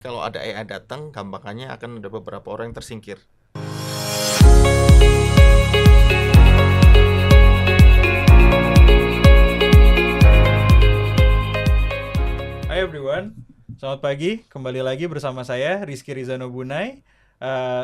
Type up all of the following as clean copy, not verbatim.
Kalau ada AI datang, gampangannya akan ada beberapa orang yang tersingkir. Hai everyone, selamat pagi. Kembali lagi bersama saya Rizky Rizano Bunai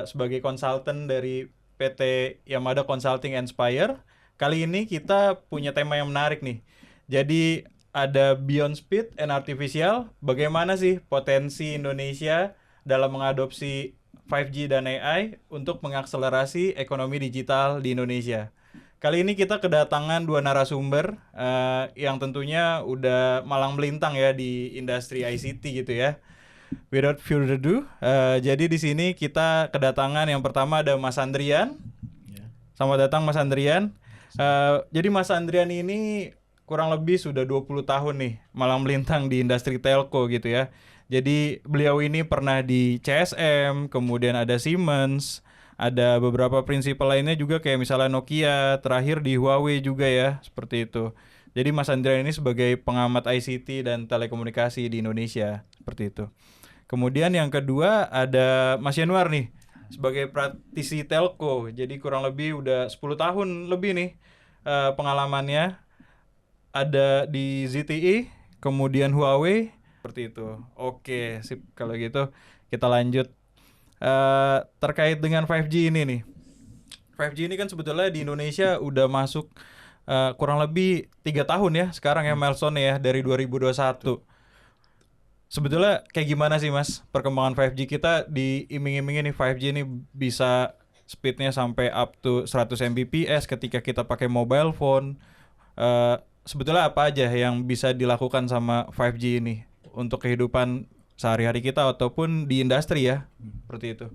sebagai konsultan dari PT Yamada Consulting Inspire. Kali ini kita punya tema yang menarik nih. Jadi ada Beyond Speed and Artificial. Bagaimana sih potensi Indonesia dalam mengadopsi 5G dan AI untuk mengakselerasi ekonomi digital di Indonesia? Kali ini kita kedatangan dua narasumber yang tentunya udah malang melintang ya di industri ICT gitu ya. Without further ado, jadi di sini kita kedatangan yang pertama ada Mas Andrian. Selamat datang Mas Andrian. Jadi Mas Andrian ini kurang lebih sudah 20 tahun nih malang melintang di industri telco gitu ya. Jadi beliau ini pernah di CSM, kemudian ada Siemens, ada beberapa prinsipal lainnya juga kayak misalnya Nokia, terakhir di Huawei juga ya, seperti itu. Jadi Mas Andrian ini sebagai pengamat ICT dan telekomunikasi di Indonesia, seperti itu. Kemudian yang kedua ada Mas Yanuar nih, sebagai praktisi telco. Jadi kurang lebih udah 10 tahun lebih nih pengalamannya. Ada di ZTE, kemudian Huawei, seperti itu. Oke, sip. Kalau gitu kita lanjut. Terkait dengan 5G ini nih. 5G ini kan sebetulnya di Indonesia udah masuk kurang lebih 3 tahun ya sekarang ya milestone ya dari 2021. Sebetulnya kayak gimana sih Mas perkembangan 5G kita diiming-imingin nih 5G ini bisa speednya sampai up to 100 Mbps ketika kita pakai mobile phone. Sebetulnya apa aja yang bisa dilakukan sama 5G ini untuk kehidupan sehari-hari kita ataupun di industri ya, seperti itu.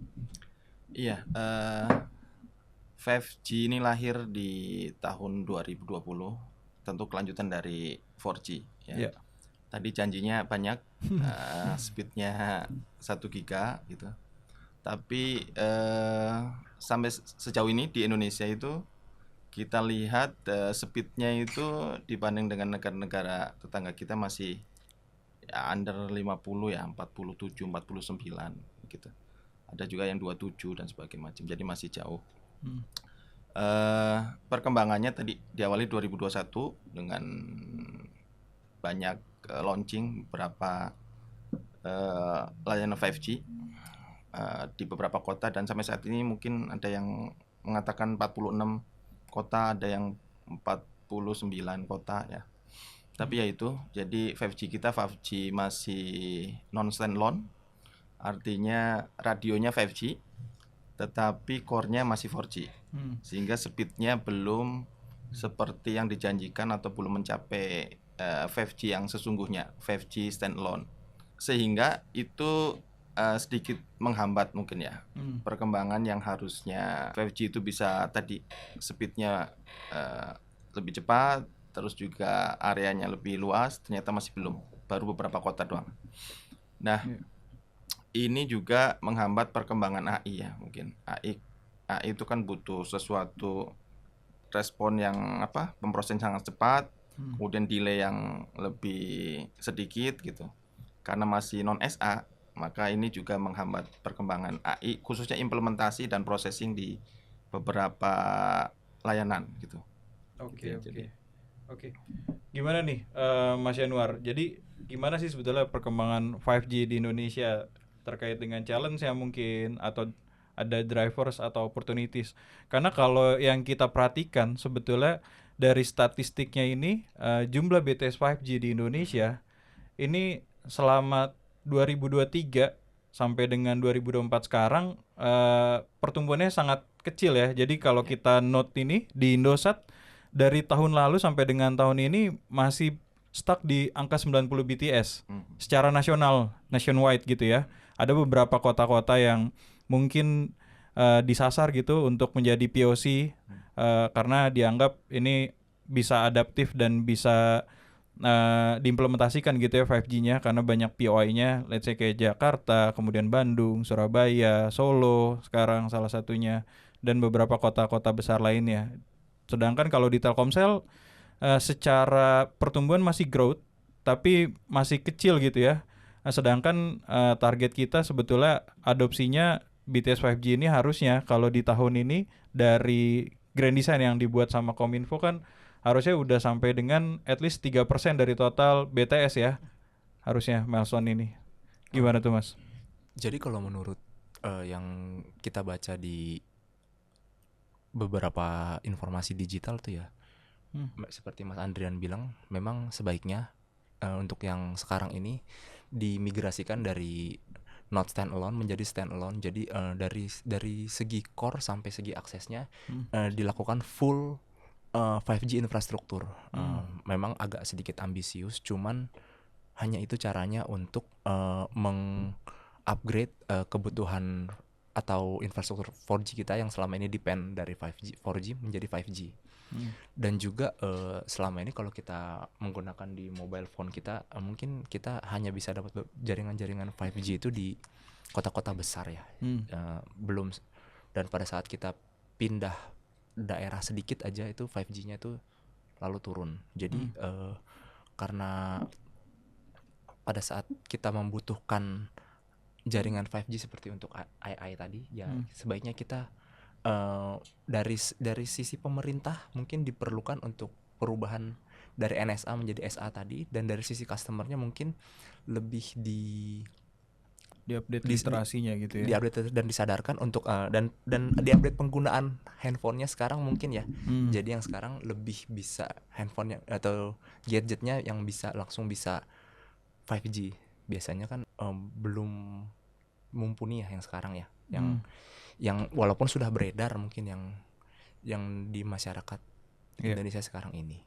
Iya, 5G ini lahir di tahun 2020, tentu kelanjutan dari 4G ya. Ya. Tadi janjinya banyak, speednya 1 giga gitu. Tapi sampai sejauh ini di Indonesia itu kita lihat speednya itu dibanding dengan negara-negara tetangga kita masih ya under 50 ya, 47, 49 gitu. Ada juga yang 27 dan sebagainya macam. Jadi masih jauh. Perkembangannya tadi diawali 2021 dengan banyak launching beberapa layanan 5G di beberapa kota, dan sampai saat ini mungkin ada yang mengatakan 46 kota, ada yang 49 kota ya. Tapi ya itu, jadi 5G kita 5G masih non standalone, artinya radionya 5G tetapi core-nya masih 4G. Sehingga speednya belum seperti yang dijanjikan atau belum mencapai 5G yang sesungguhnya, 5G standalone. Sehingga itu sedikit menghambat mungkin ya perkembangan yang harusnya 5G itu bisa tadi speednya lebih cepat, terus juga areanya lebih luas, ternyata masih belum, baru beberapa kota doang. Nah, ini juga menghambat perkembangan AI ya, mungkin AI itu kan butuh sesuatu respon yang pemrosesan sangat cepat, kemudian delay yang lebih sedikit gitu. Karena masih non SA, maka ini juga menghambat perkembangan AI, khususnya implementasi dan processing di beberapa layanan gitu. Oke. Gimana nih Mas Yanuar? Jadi gimana sih sebetulnya perkembangan 5G di Indonesia terkait dengan challenge yang mungkin atau ada drivers atau opportunities? Karena kalau yang kita perhatikan sebetulnya dari statistiknya ini jumlah BTS 5G di Indonesia ini selama 2023 sampai dengan 2024 sekarang pertumbuhannya sangat kecil ya. Jadi kalau kita note ini di Indosat dari tahun lalu sampai dengan tahun ini masih stuck di angka 90 BTS secara nationwide gitu ya. Ada beberapa kota-kota yang mungkin disasar gitu untuk menjadi POC karena dianggap ini bisa adaptif dan bisa diimplementasikan gitu ya 5G-nya, karena banyak POI-nya, let's say kayak Jakarta, kemudian Bandung, Surabaya, Solo sekarang salah satunya, dan beberapa kota-kota besar lainnya. Sedangkan kalau di Telkomsel secara pertumbuhan masih growth tapi masih kecil gitu ya. Nah, sedangkan target kita sebetulnya adopsinya BTS 5G ini harusnya kalau di tahun ini dari grand design yang dibuat sama Kominfo kan harusnya udah sampai dengan at least 3% dari total BTS ya. Harusnya milestone ini. Gimana tuh, Mas? Jadi kalau menurut yang kita baca di beberapa informasi digital tuh ya, seperti Mas Andrian bilang, memang sebaiknya untuk yang sekarang ini dimigrasikan dari not standalone menjadi standalone. Jadi dari segi core sampai segi aksesnya dilakukan full 5G infrastruktur. Memang agak sedikit ambisius, cuman hanya itu caranya untuk meng-upgrade kebutuhan atau infrastruktur 4G kita yang selama ini depend dari 4G menjadi 5G. Dan juga selama ini kalau kita menggunakan di mobile phone kita, mungkin kita hanya bisa dapat jaringan-jaringan 5G itu di kota-kota besar ya. Belum, dan pada saat kita pindah daerah sedikit aja itu 5G-nya itu lalu turun. Jadi karena pada saat kita membutuhkan jaringan 5G seperti untuk AI tadi ya, sebaiknya kita dari sisi pemerintah mungkin diperlukan untuk perubahan dari NSA menjadi SA tadi, dan dari sisi customernya mungkin lebih Di-update literasinya gitu ya. Di-update dan disadarkan untuk dan di-update penggunaan handphonenya sekarang mungkin ya. Jadi yang sekarang lebih bisa handphonenya atau gadgetnya yang langsung bisa 5G. Biasanya kan belum mumpuni ya yang sekarang ya. Yang walaupun sudah beredar mungkin yang di masyarakat Indonesia sekarang ini.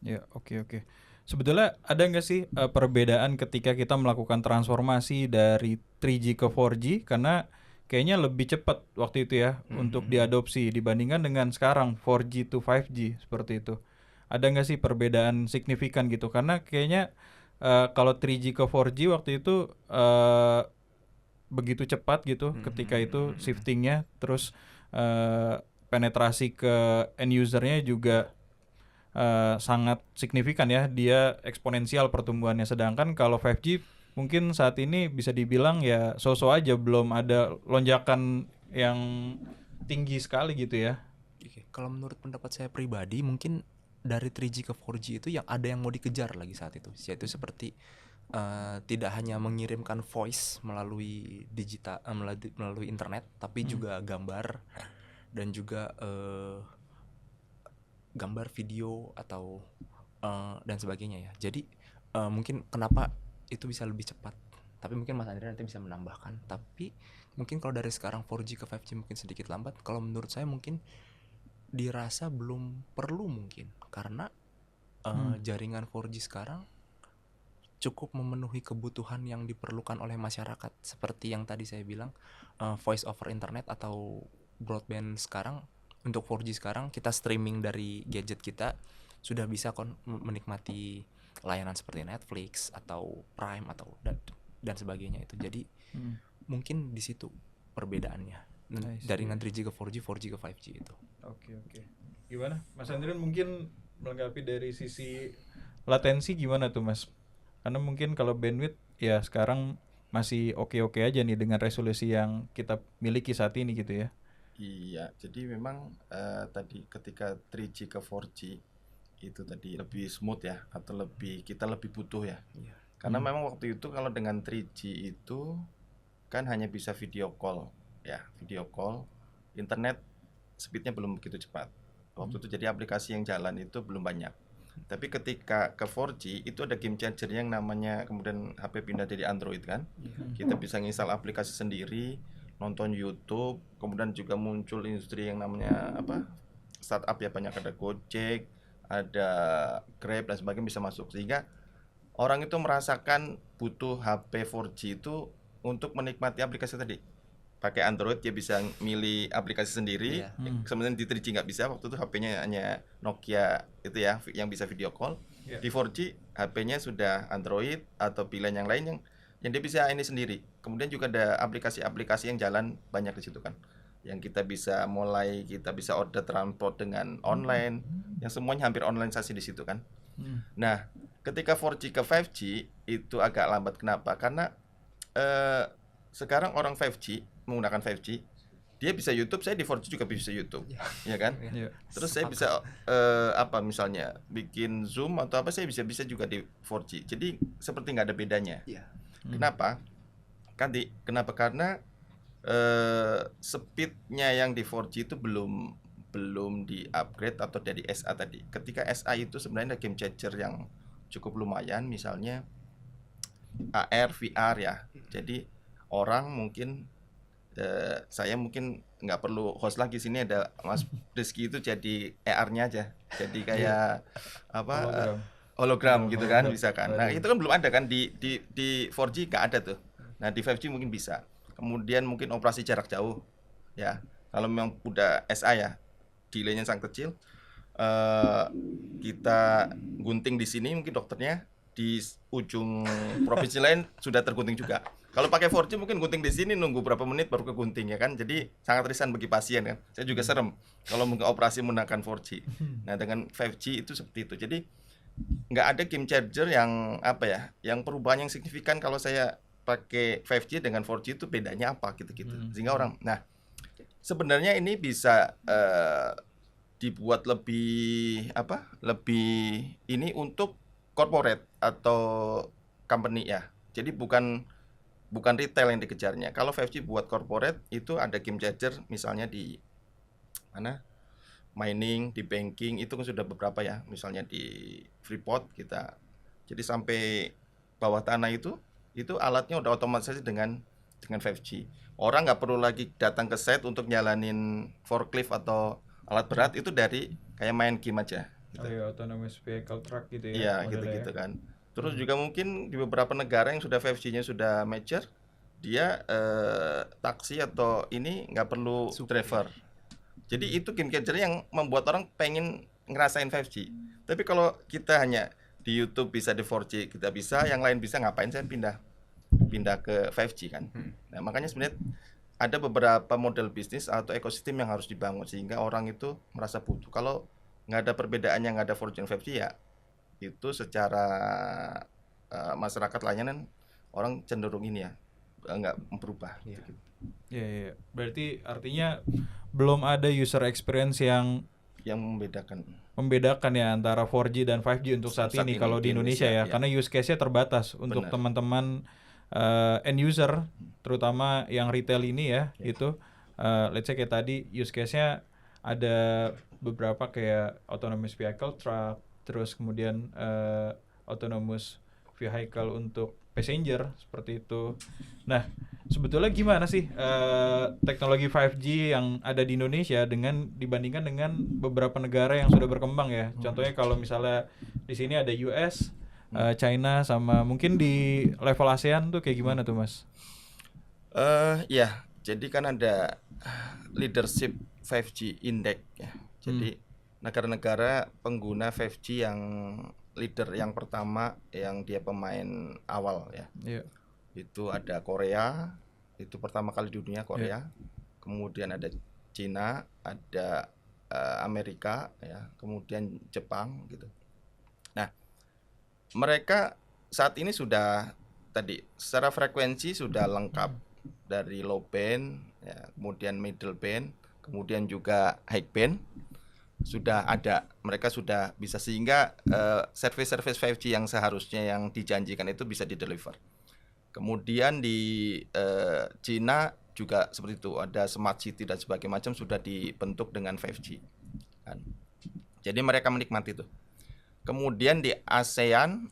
Ya, oke. Sebetulnya ada nggak sih perbedaan ketika kita melakukan transformasi dari 3G ke 4G? Karena kayaknya lebih cepat waktu itu ya untuk diadopsi dibandingkan dengan sekarang 4G to 5G seperti itu. Ada nggak sih perbedaan signifikan gitu? Karena kayaknya kalau 3G ke 4G waktu itu begitu cepat gitu ketika itu shiftingnya, terus penetrasi ke end usernya juga sangat signifikan ya, dia eksponensial pertumbuhannya. Sedangkan kalau 5G mungkin saat ini bisa dibilang ya so-so aja, belum ada lonjakan yang tinggi sekali gitu ya. Oke, kalau menurut pendapat saya pribadi mungkin dari 3G ke 4G itu yang ada yang mau dikejar lagi saat itu, yaitu seperti tidak hanya mengirimkan voice melalui digital melalui internet, tapi juga gambar dan juga gambar, video atau dan sebagainya ya. Jadi mungkin kenapa itu bisa lebih cepat, tapi mungkin Mas Andri nanti bisa menambahkan. Tapi mungkin kalau dari sekarang 4G ke 5G mungkin sedikit lambat. Kalau menurut saya mungkin dirasa belum perlu mungkin, karena jaringan 4G sekarang cukup memenuhi kebutuhan yang diperlukan oleh masyarakat. Seperti yang tadi saya bilang, voice over internet atau broadband sekarang. Untuk 4G sekarang kita streaming dari gadget kita sudah bisa menikmati layanan seperti Netflix atau Prime atau dan sebagainya itu. Jadi mungkin di situ perbedaannya jaringan 3G ke 4G, 4G ke 5G itu. Oke. Gimana Mas Andrian, mungkin melengkapi dari sisi latensi gimana tuh Mas? Karena mungkin kalau bandwidth ya sekarang masih oke-oke aja nih dengan resolusi yang kita miliki saat ini gitu ya. Iya, jadi memang tadi ketika 3G ke 4G itu tadi lebih smooth ya, atau kita lebih butuh ya. Karena memang waktu itu kalau dengan 3G itu kan hanya bisa video call ya, internet speednya belum begitu cepat waktu itu, jadi aplikasi yang jalan itu belum banyak. Tapi ketika ke 4G itu ada game changer yang namanya, kemudian HP pindah dari Android kan, kita bisa nginstal aplikasi sendiri, nonton YouTube, kemudian juga muncul industri yang namanya startup ya, banyak, ada Gojek, ada Grab dan sebagainya bisa masuk, sehingga orang itu merasakan butuh HP 4G itu untuk menikmati aplikasi tadi. Pakai Android dia bisa milih aplikasi sendiri, kemudian di 3G nggak bisa, waktu itu HP-nya hanya Nokia itu ya yang bisa video call. Di 4G HP-nya sudah Android atau pilihan yang lain yang dia bisa ini sendiri. Kemudian juga ada aplikasi-aplikasi yang jalan banyak di situ kan, yang kita bisa order transport dengan online, yang semuanya hampir onlineisasi di situ kan. Nah, ketika 4G ke 5G itu agak lambat. Kenapa? Karena sekarang orang 5G menggunakan 5G, dia bisa YouTube, saya di 4G juga bisa YouTube, ya kan? Iya. Terus saya bisa apa misalnya bikin Zoom atau apa, saya bisa juga di 4G. Jadi seperti nggak ada bedanya. Iya. Kenapa? Kenapa? Karena speednya yang di 4G itu belum di upgrade atau dari SA tadi. Ketika SA itu sebenarnya game changer yang cukup lumayan, misalnya AR, VR ya. Jadi orang mungkin saya mungkin nggak perlu host lagi, sini ada Mas Rizky itu jadi AR-nya aja. Jadi kayak apa hologram gitu kan, bisa kan. Nah, itu kan belum ada kan di 4G, nggak ada tuh. Nah, di 5G mungkin bisa. Kemudian mungkin operasi jarak jauh ya. Kalau memang udah SA ya, delaynya sangat kecil. Kita gunting di sini, mungkin dokternya di ujung provinsi lain sudah tergunting juga. Kalau pakai 4G mungkin gunting di sini nunggu berapa menit baru ke gunting ya kan. Jadi sangat riskan bagi pasien kan. Saya juga serem kalau mungkin operasi menggunakan 4G. Nah, dengan 5G itu seperti itu. Jadi nggak ada game changer yang apa ya, yang perubahan yang signifikan kalau saya pakai 5G dengan 4G itu bedanya apa gitu-gitu. Sehingga orang, nah sebenarnya ini bisa dibuat lebih apa? Lebih ini untuk corporate atau company ya. Jadi bukan retail yang dikejarnya. Kalau 5G buat corporate itu ada game changer, misalnya di mana? Mining, di banking itu kan sudah beberapa ya. Misalnya di Freeport kita. Jadi sampai bawah tanah itu alatnya udah otomatisasi dengan 5G. Orang nggak perlu lagi datang ke site untuk nyalanin forklift atau alat berat, itu dari kayak main game aja. Oh iya, autonomous vehicle truck gitu ya. Iya, gitu-gitu kan. Terus juga mungkin di beberapa negara yang sudah 5G-nya sudah mature, dia taksi atau ini nggak perlu driver. Jadi itu game changer yang membuat orang pengen ngerasain 5G. Tapi kalau kita hanya di YouTube bisa, di 4G kita bisa, yang lain bisa, ngapain saya pindah ke 5G kan. Nah, makanya sebenarnya ada beberapa model bisnis atau ekosistem yang harus dibangun sehingga orang itu merasa butuh. Kalau nggak ada perbedaannya, nggak ada 4G dan 5G ya itu secara masyarakat layanan orang cenderung ini ya nggak berubah. Iya. Iya. Berarti artinya belum ada user experience yang membedakan ya antara 4G dan 5G untuk saat ini kalau di Indonesia ya. Karena use case-nya terbatas untuk teman-teman end user, terutama yang retail ini ya. Gitu. Let's say kayak tadi use case-nya ada beberapa kayak autonomous vehicle truck, terus kemudian autonomous vehicle untuk passenger seperti itu. Nah, sebetulnya gimana sih teknologi 5G yang ada di Indonesia dibandingkan dengan beberapa negara yang sudah berkembang ya? Contohnya kalau misalnya di sini ada US, China, sama mungkin di level ASEAN tuh kayak gimana tuh, Mas? Ya, jadi kan ada leadership 5G index ya. Jadi negara-negara pengguna 5G yang leader yang pertama, yang dia pemain awal ya. Yeah. Itu ada Korea, itu pertama kali di dunia Korea. Yeah. Kemudian ada Cina, ada Amerika ya, kemudian Jepang gitu. Nah, mereka saat ini sudah tadi secara frekuensi sudah lengkap dari low band ya, kemudian middle band, kemudian juga high band. Sudah ada, mereka sudah bisa, sehingga service 5G yang seharusnya yang dijanjikan itu bisa dideliver. Kemudian di Cina juga seperti itu, ada smart city dan sebagainya macam sudah dibentuk dengan 5G kan. Jadi mereka menikmati itu. Kemudian di ASEAN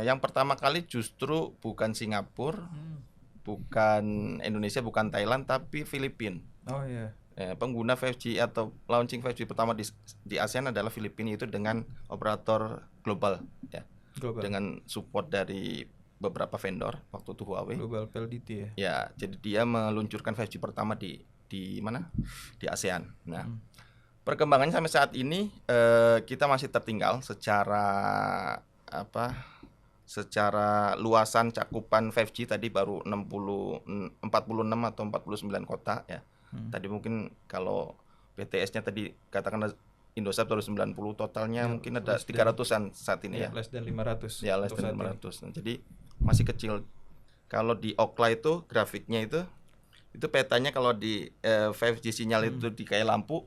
yang pertama kali justru bukan Singapura, bukan Indonesia, bukan Thailand, tapi Filipina. Oh iya. Pengguna 5G atau launching 5G pertama di ASEAN adalah Filipina, itu dengan operator global ya. Global. Dengan support dari beberapa vendor, waktu itu Huawei. Global PLDT ya. Ya, jadi dia meluncurkan 5G pertama di mana? Di ASEAN. Nah, perkembangannya sampai saat ini kita masih tertinggal secara secara luasan cakupan 5G tadi baru 46 atau 49 kota ya. Tadi mungkin kalau BTS-nya tadi katakan Indosat baru 90, totalnya ya, mungkin ada 300-an saat ini ya. Less than 500. Ya, less than 500. Nah, jadi masih kecil. kalau di Ookla itu grafiknya itu petanya kalau di 5G sinyal itu di kayak lampu,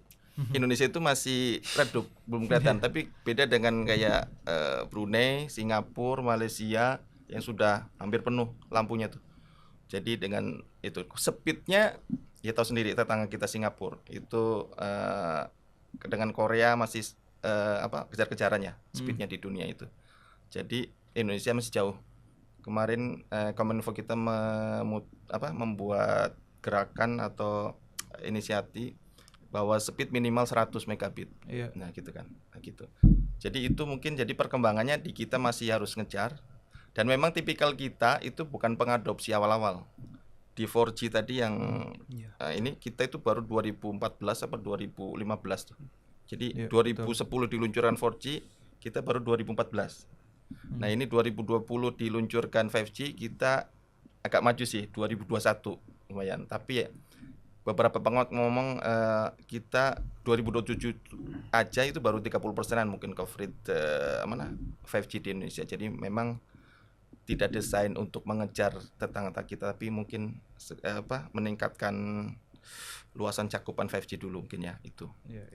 Indonesia itu masih redup, belum kelihatan. Tapi beda dengan kayak Brunei, Singapura, Malaysia yang sudah hampir penuh lampunya tuh. Jadi dengan itu speednya ya tahu sendiri, tetangga kita Singapura itu dengan Korea masih kejar-kejarannya speednya di dunia itu. Jadi Indonesia masih jauh. Kemarin Kominfo kita membuat gerakan atau inisiatif bahwa speed minimal 100 megabit. Iya. Nah, gitu kan. Nah, gitu. Jadi itu mungkin jadi perkembangannya di kita masih harus ngejar. Dan memang tipikal kita itu bukan pengadopsi awal-awal. Di 4G tadi yang ini kita itu baru 2014 apa 2015 tuh. Jadi 2010 diluncurkan 4G, kita baru 2014. Nah, ini 2020 diluncurkan 5G, kita agak maju sih 2021 lumayan. Tapi ya beberapa pengamat ngomong kita 2027 aja itu baru 30%-an mungkin coverage 5G di Indonesia. Jadi memang tidak desain untuk mengejar tetangga kita, tapi mungkin meningkatkan luasan cakupan 5G dulu mungkin ya itu. Iya.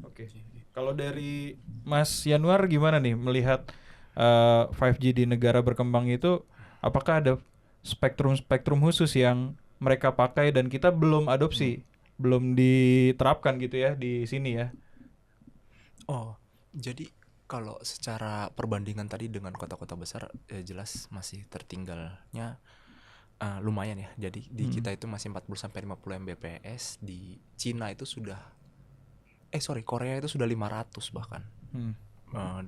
Oke. Kalau dari Mas Yanuar gimana nih melihat 5G di negara berkembang itu, apakah ada spektrum khusus yang mereka pakai dan kita belum adopsi, belum diterapkan gitu ya di sini ya? Oh, jadi kalau secara perbandingan tadi dengan kota-kota besar jelas masih tertinggalnya lumayan ya. Jadi di kita itu masih 40 sampai 50 Mbps, di Cina itu sudah Korea itu sudah 500 bahkan.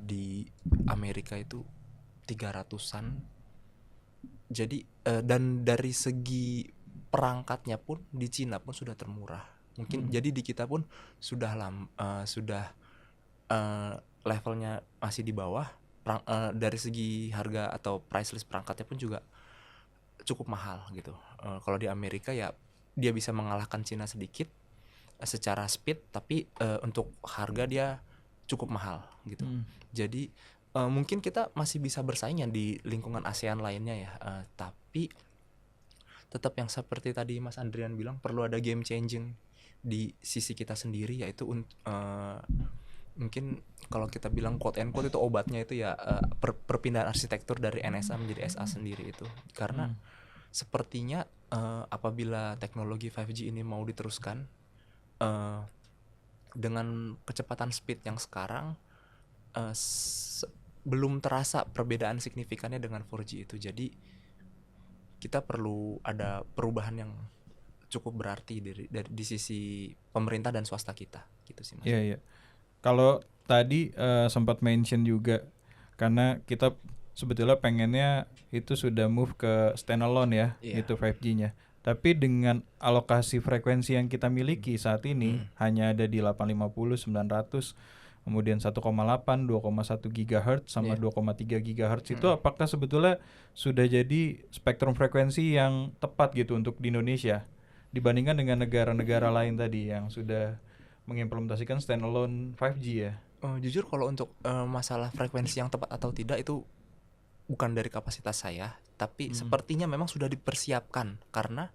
Di Amerika itu 300-an. Jadi dan dari segi perangkatnya pun di Cina pun sudah termurah. Mungkin jadi di kita pun sudah levelnya masih di bawah. Dari segi harga atau price list perangkatnya pun juga cukup mahal gitu. Kalau di Amerika ya dia bisa mengalahkan Cina sedikit secara speed, tapi untuk harga dia cukup mahal gitu. Jadi mungkin kita masih bisa bersaing ya di lingkungan ASEAN lainnya ya, tapi tetap yang seperti tadi Mas Andrian bilang, perlu ada game changing di sisi kita sendiri, yaitu mungkin kalau kita bilang quote and quote itu obatnya itu ya perpindahan arsitektur dari NSA menjadi SA sendiri itu. Karena sepertinya apabila teknologi 5G ini mau diteruskan dengan kecepatan speed yang sekarang, belum terasa perbedaan signifikannya dengan 4G itu. Jadi kita perlu ada perubahan yang cukup berarti di sisi pemerintah dan swasta kita gitu sih Mas. Iya. Kalau tadi sempat mention juga, karena kita sebetulnya pengennya itu sudah move ke standalone ya, itu 5G-nya. Tapi dengan alokasi frekuensi yang kita miliki saat ini hanya ada di 850, 900, kemudian 1,8, 2,1 GHz sama 2,3 GHz itu apakah sebetulnya sudah jadi spektrum frekuensi yang tepat gitu untuk di Indonesia dibandingkan dengan negara-negara lain tadi yang sudah mengimplementasikan standalone 5G ya? Jujur kalau untuk masalah frekuensi yang tepat atau tidak itu bukan dari kapasitas saya, tapi sepertinya memang sudah dipersiapkan karena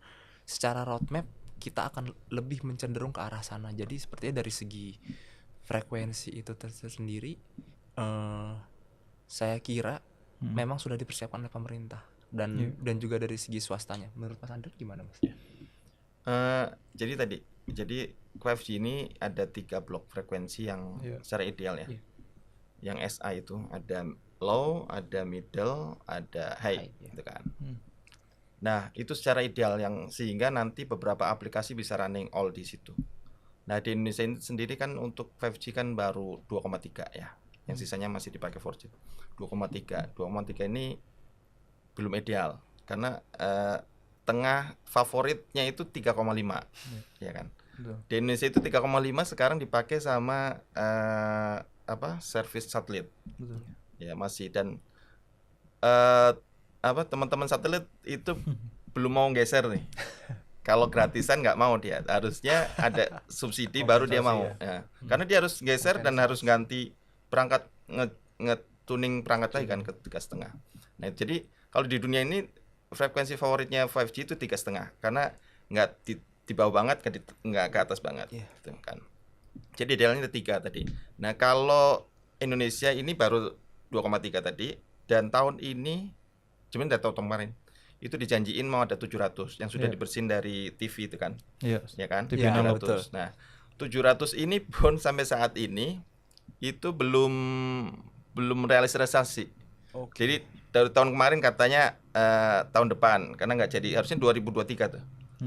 secara roadmap kita akan lebih mencenderung ke arah sana. Jadi sepertinya dari segi frekuensi itu tersendiri saya kira memang sudah dipersiapkan oleh pemerintah dan juga dari segi swastanya. Menurut Mas Andre gimana Mas? Jadi 5G ini ada 3 blok frekuensi yang secara ideal ya. Yang SA itu ada low, ada middle, ada high gitu kan. Nah, itu secara ideal yang sehingga nanti beberapa aplikasi bisa running all di situ. Nah, di Indonesia ini sendiri kan untuk 5G kan baru 2,3 ya. Yang sisanya masih dipakai 4G. 2,3 ini belum ideal karena tengah favoritnya itu 3,5 ya kan. Di Indonesia itu 3,5 sekarang dipakai sama service satelit. Ya masih dan teman-teman satelit itu belum mau geser nih. Kalau gratisan nggak mau dia, harusnya ada subsidi baru dia mau. Ya. Karena dia harus geser dan harus ganti perangkat nge-tuning perangkat lagi kan ke 3,5. Nah jadi kalau di dunia ini frekuensi favoritnya 5G itu 3,5 karena nggak di bawah banget, nggak ke atas banget, gitu kan. Jadi idealnya ada 3 tadi. Nah kalau Indonesia ini baru 2,3 tadi, dan tahun ini cuman dari tahun kemarin itu dijanjiin mau ada 700 yang sudah dibersihin dari TV itu kan, Iya. ya kan? TV Iya, analog. betul. Nah 700 ini pun sampai saat ini itu belum realisasi. Jadi dari tahun kemarin katanya tahun depan karena nggak jadi, harusnya 2023 tuh.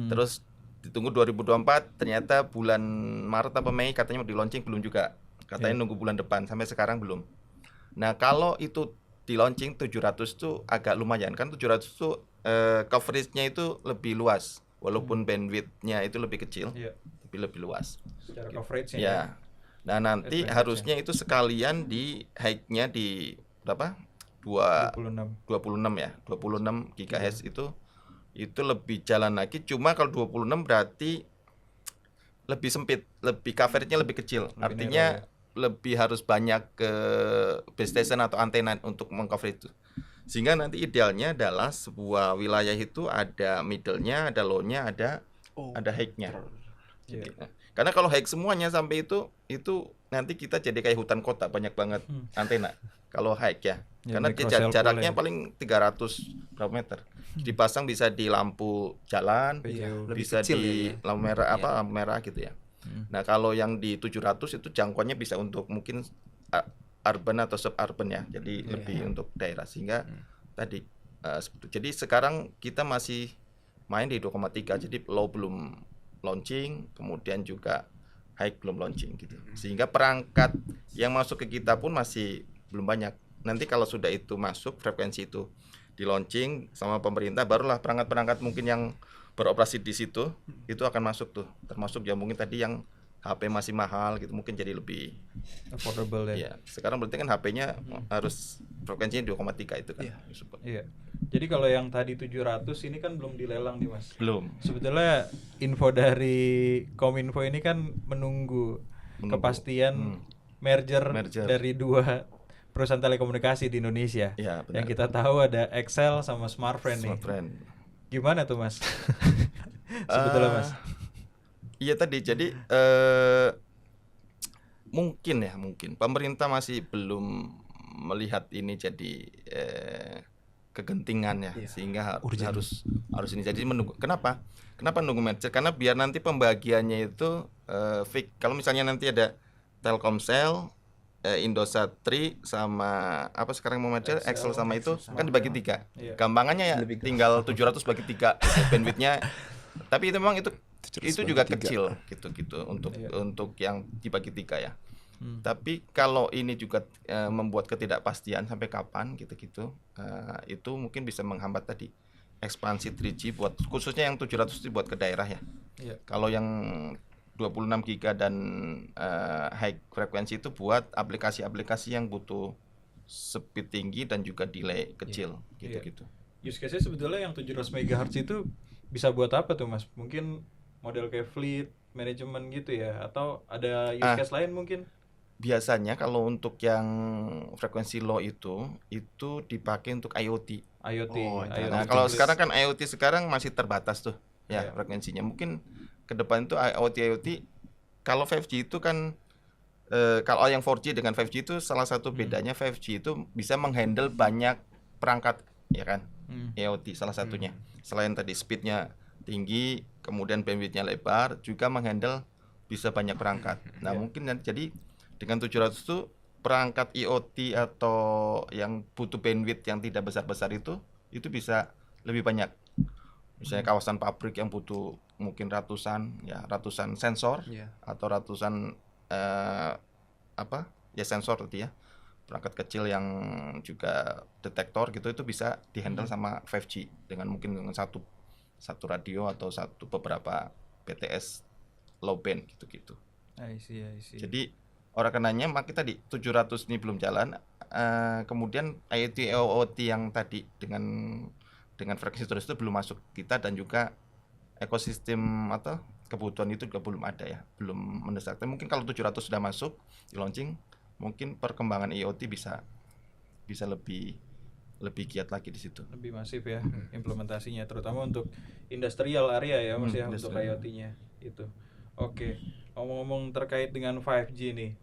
Terus ditunggu 2024, ternyata bulan Maret apa Mei katanya mau di launching, belum juga. Katanya nunggu bulan depan, sampai sekarang belum. Nah, kalau itu di launching 700 tuh agak lumayan kan, 700 tuh coverage-nya itu lebih luas walaupun bandwidth-nya itu lebih kecil. Tapi lebih luas. Secara coverage-nya Ya. Nah, nanti harusnya itu sekalian di high-nya di berapa? 26 ya. 26 GHz itu lebih jalan lagi. Cuma kalau 26 berarti lebih sempit, lebih coverage-nya lebih kecil. Artinya lebih harus banyak ke base station atau antena untuk mengcover itu. Sehingga nanti idealnya adalah sebuah wilayah itu ada middle-nya, ada low-nya, ada high-nya. Karena kalau high semuanya sampai itu nanti kita jadi kayak hutan kota, banyak banget antena. Kalau high ya. Karena jaraknya paling 300 berapa meter. Dipasang bisa di lampu jalan, bisa di lampu merah lampu merah gitu ya. Nah, kalau yang di 700 itu jangkauannya bisa untuk mungkin urban atau suburban ya. Jadi lebih untuk daerah, sehingga tadi jadi sekarang kita masih main di 2,3, jadi low belum launching, kemudian juga high belum launching gitu. Sehingga perangkat yang masuk ke kita pun masih belum banyak. Nanti kalau sudah itu masuk, frekuensi itu di launching sama pemerintah, barulah perangkat-perangkat mungkin yang beroperasi di situ itu akan masuk tuh. Termasuk yang mungkin tadi yang HP masih mahal gitu, mungkin jadi lebih affordable ya. Iya. Sekarang berarti kan HP-nya harus frekuensinya 2,3 itu kan. Iya. Jadi kalau yang tadi 700 ini kan belum dilelang nih Mas. Belum. Sebetulnya info dari Kominfo ini kan menunggu. Kepastian merger dari 2 perusahaan telekomunikasi di Indonesia. Ya, yang kita tahu ada XL sama Smartfren nih. Gimana tuh Mas? Sebetulnya Mas. Iya tadi, jadi mungkin pemerintah masih belum melihat ini jadi kegentingan ya, sehingga harus ini. Jadi menunggu. Kenapa nunggu merger? Karena biar nanti pembagiannya itu fix. Kalau misalnya nanti ada Telkomsel, Indosat Tri sama apa sekarang mau merger, Excel sama itu kan dibagi 3. Gampangannya ya tinggal 700 bagi 3 bandwidth-nya. Tapi itu memang itu juga kecil gitu untuk yang dibagi 3 ya. Tapi kalau ini juga membuat ketidakpastian sampai kapan gitu-gitu, itu mungkin bisa menghambat tadi ekspansi 3G buat khususnya yang 700 itu buat ke daerah ya. Kalau yang 26 GB dan high frekuensi itu buat aplikasi-aplikasi yang butuh speed tinggi dan juga delay kecil gitu-gitu. Use case-nya sebetulnya yang 700 MHz itu bisa buat apa tuh Mas? Mungkin model kayak fleet management gitu ya, atau ada use case lain mungkin? Biasanya kalau untuk yang frekuensi low itu dipakai untuk IoT. Nah, kalau sekarang kan IoT sekarang masih terbatas tuh ya frekuensinya. Mungkin ke depan itu IoT kalau 5G itu kan kalau yang 4G dengan 5G itu salah satu bedanya 5G itu bisa menghandle banyak perangkat ya kan. IoT salah satunya. Selain tadi speednya tinggi, kemudian bandwidthnya lebar, juga menghandle bisa banyak perangkat. Nah, mungkin jadi dengan 700 itu perangkat IoT atau yang butuh bandwidth yang tidak besar-besar itu bisa lebih banyak. Misalnya kawasan pabrik yang butuh mungkin ratusan sensor atau ratusan sensor tadi ya, perangkat kecil yang juga detektor gitu, itu bisa dihandle sama 5G dengan mungkin dengan satu radio atau beberapa BTS low band gitu. I see. Jadi orang kenanya makin tadi 700 ini belum jalan, kemudian IoT yang tadi dengan frekuensi terus itu belum masuk kita, dan juga ekosistem atau kebutuhan itu juga belum ada ya, belum mendesak. Mungkin kalau 700 sudah masuk di launching, mungkin perkembangan IoT bisa lebih lebih giat lagi di situ. Lebih masif ya implementasinya, terutama untuk industrial area ya Mas ya, untuk industrial. IoT-nya itu. Oke, ngomong-ngomong terkait dengan 5G nih,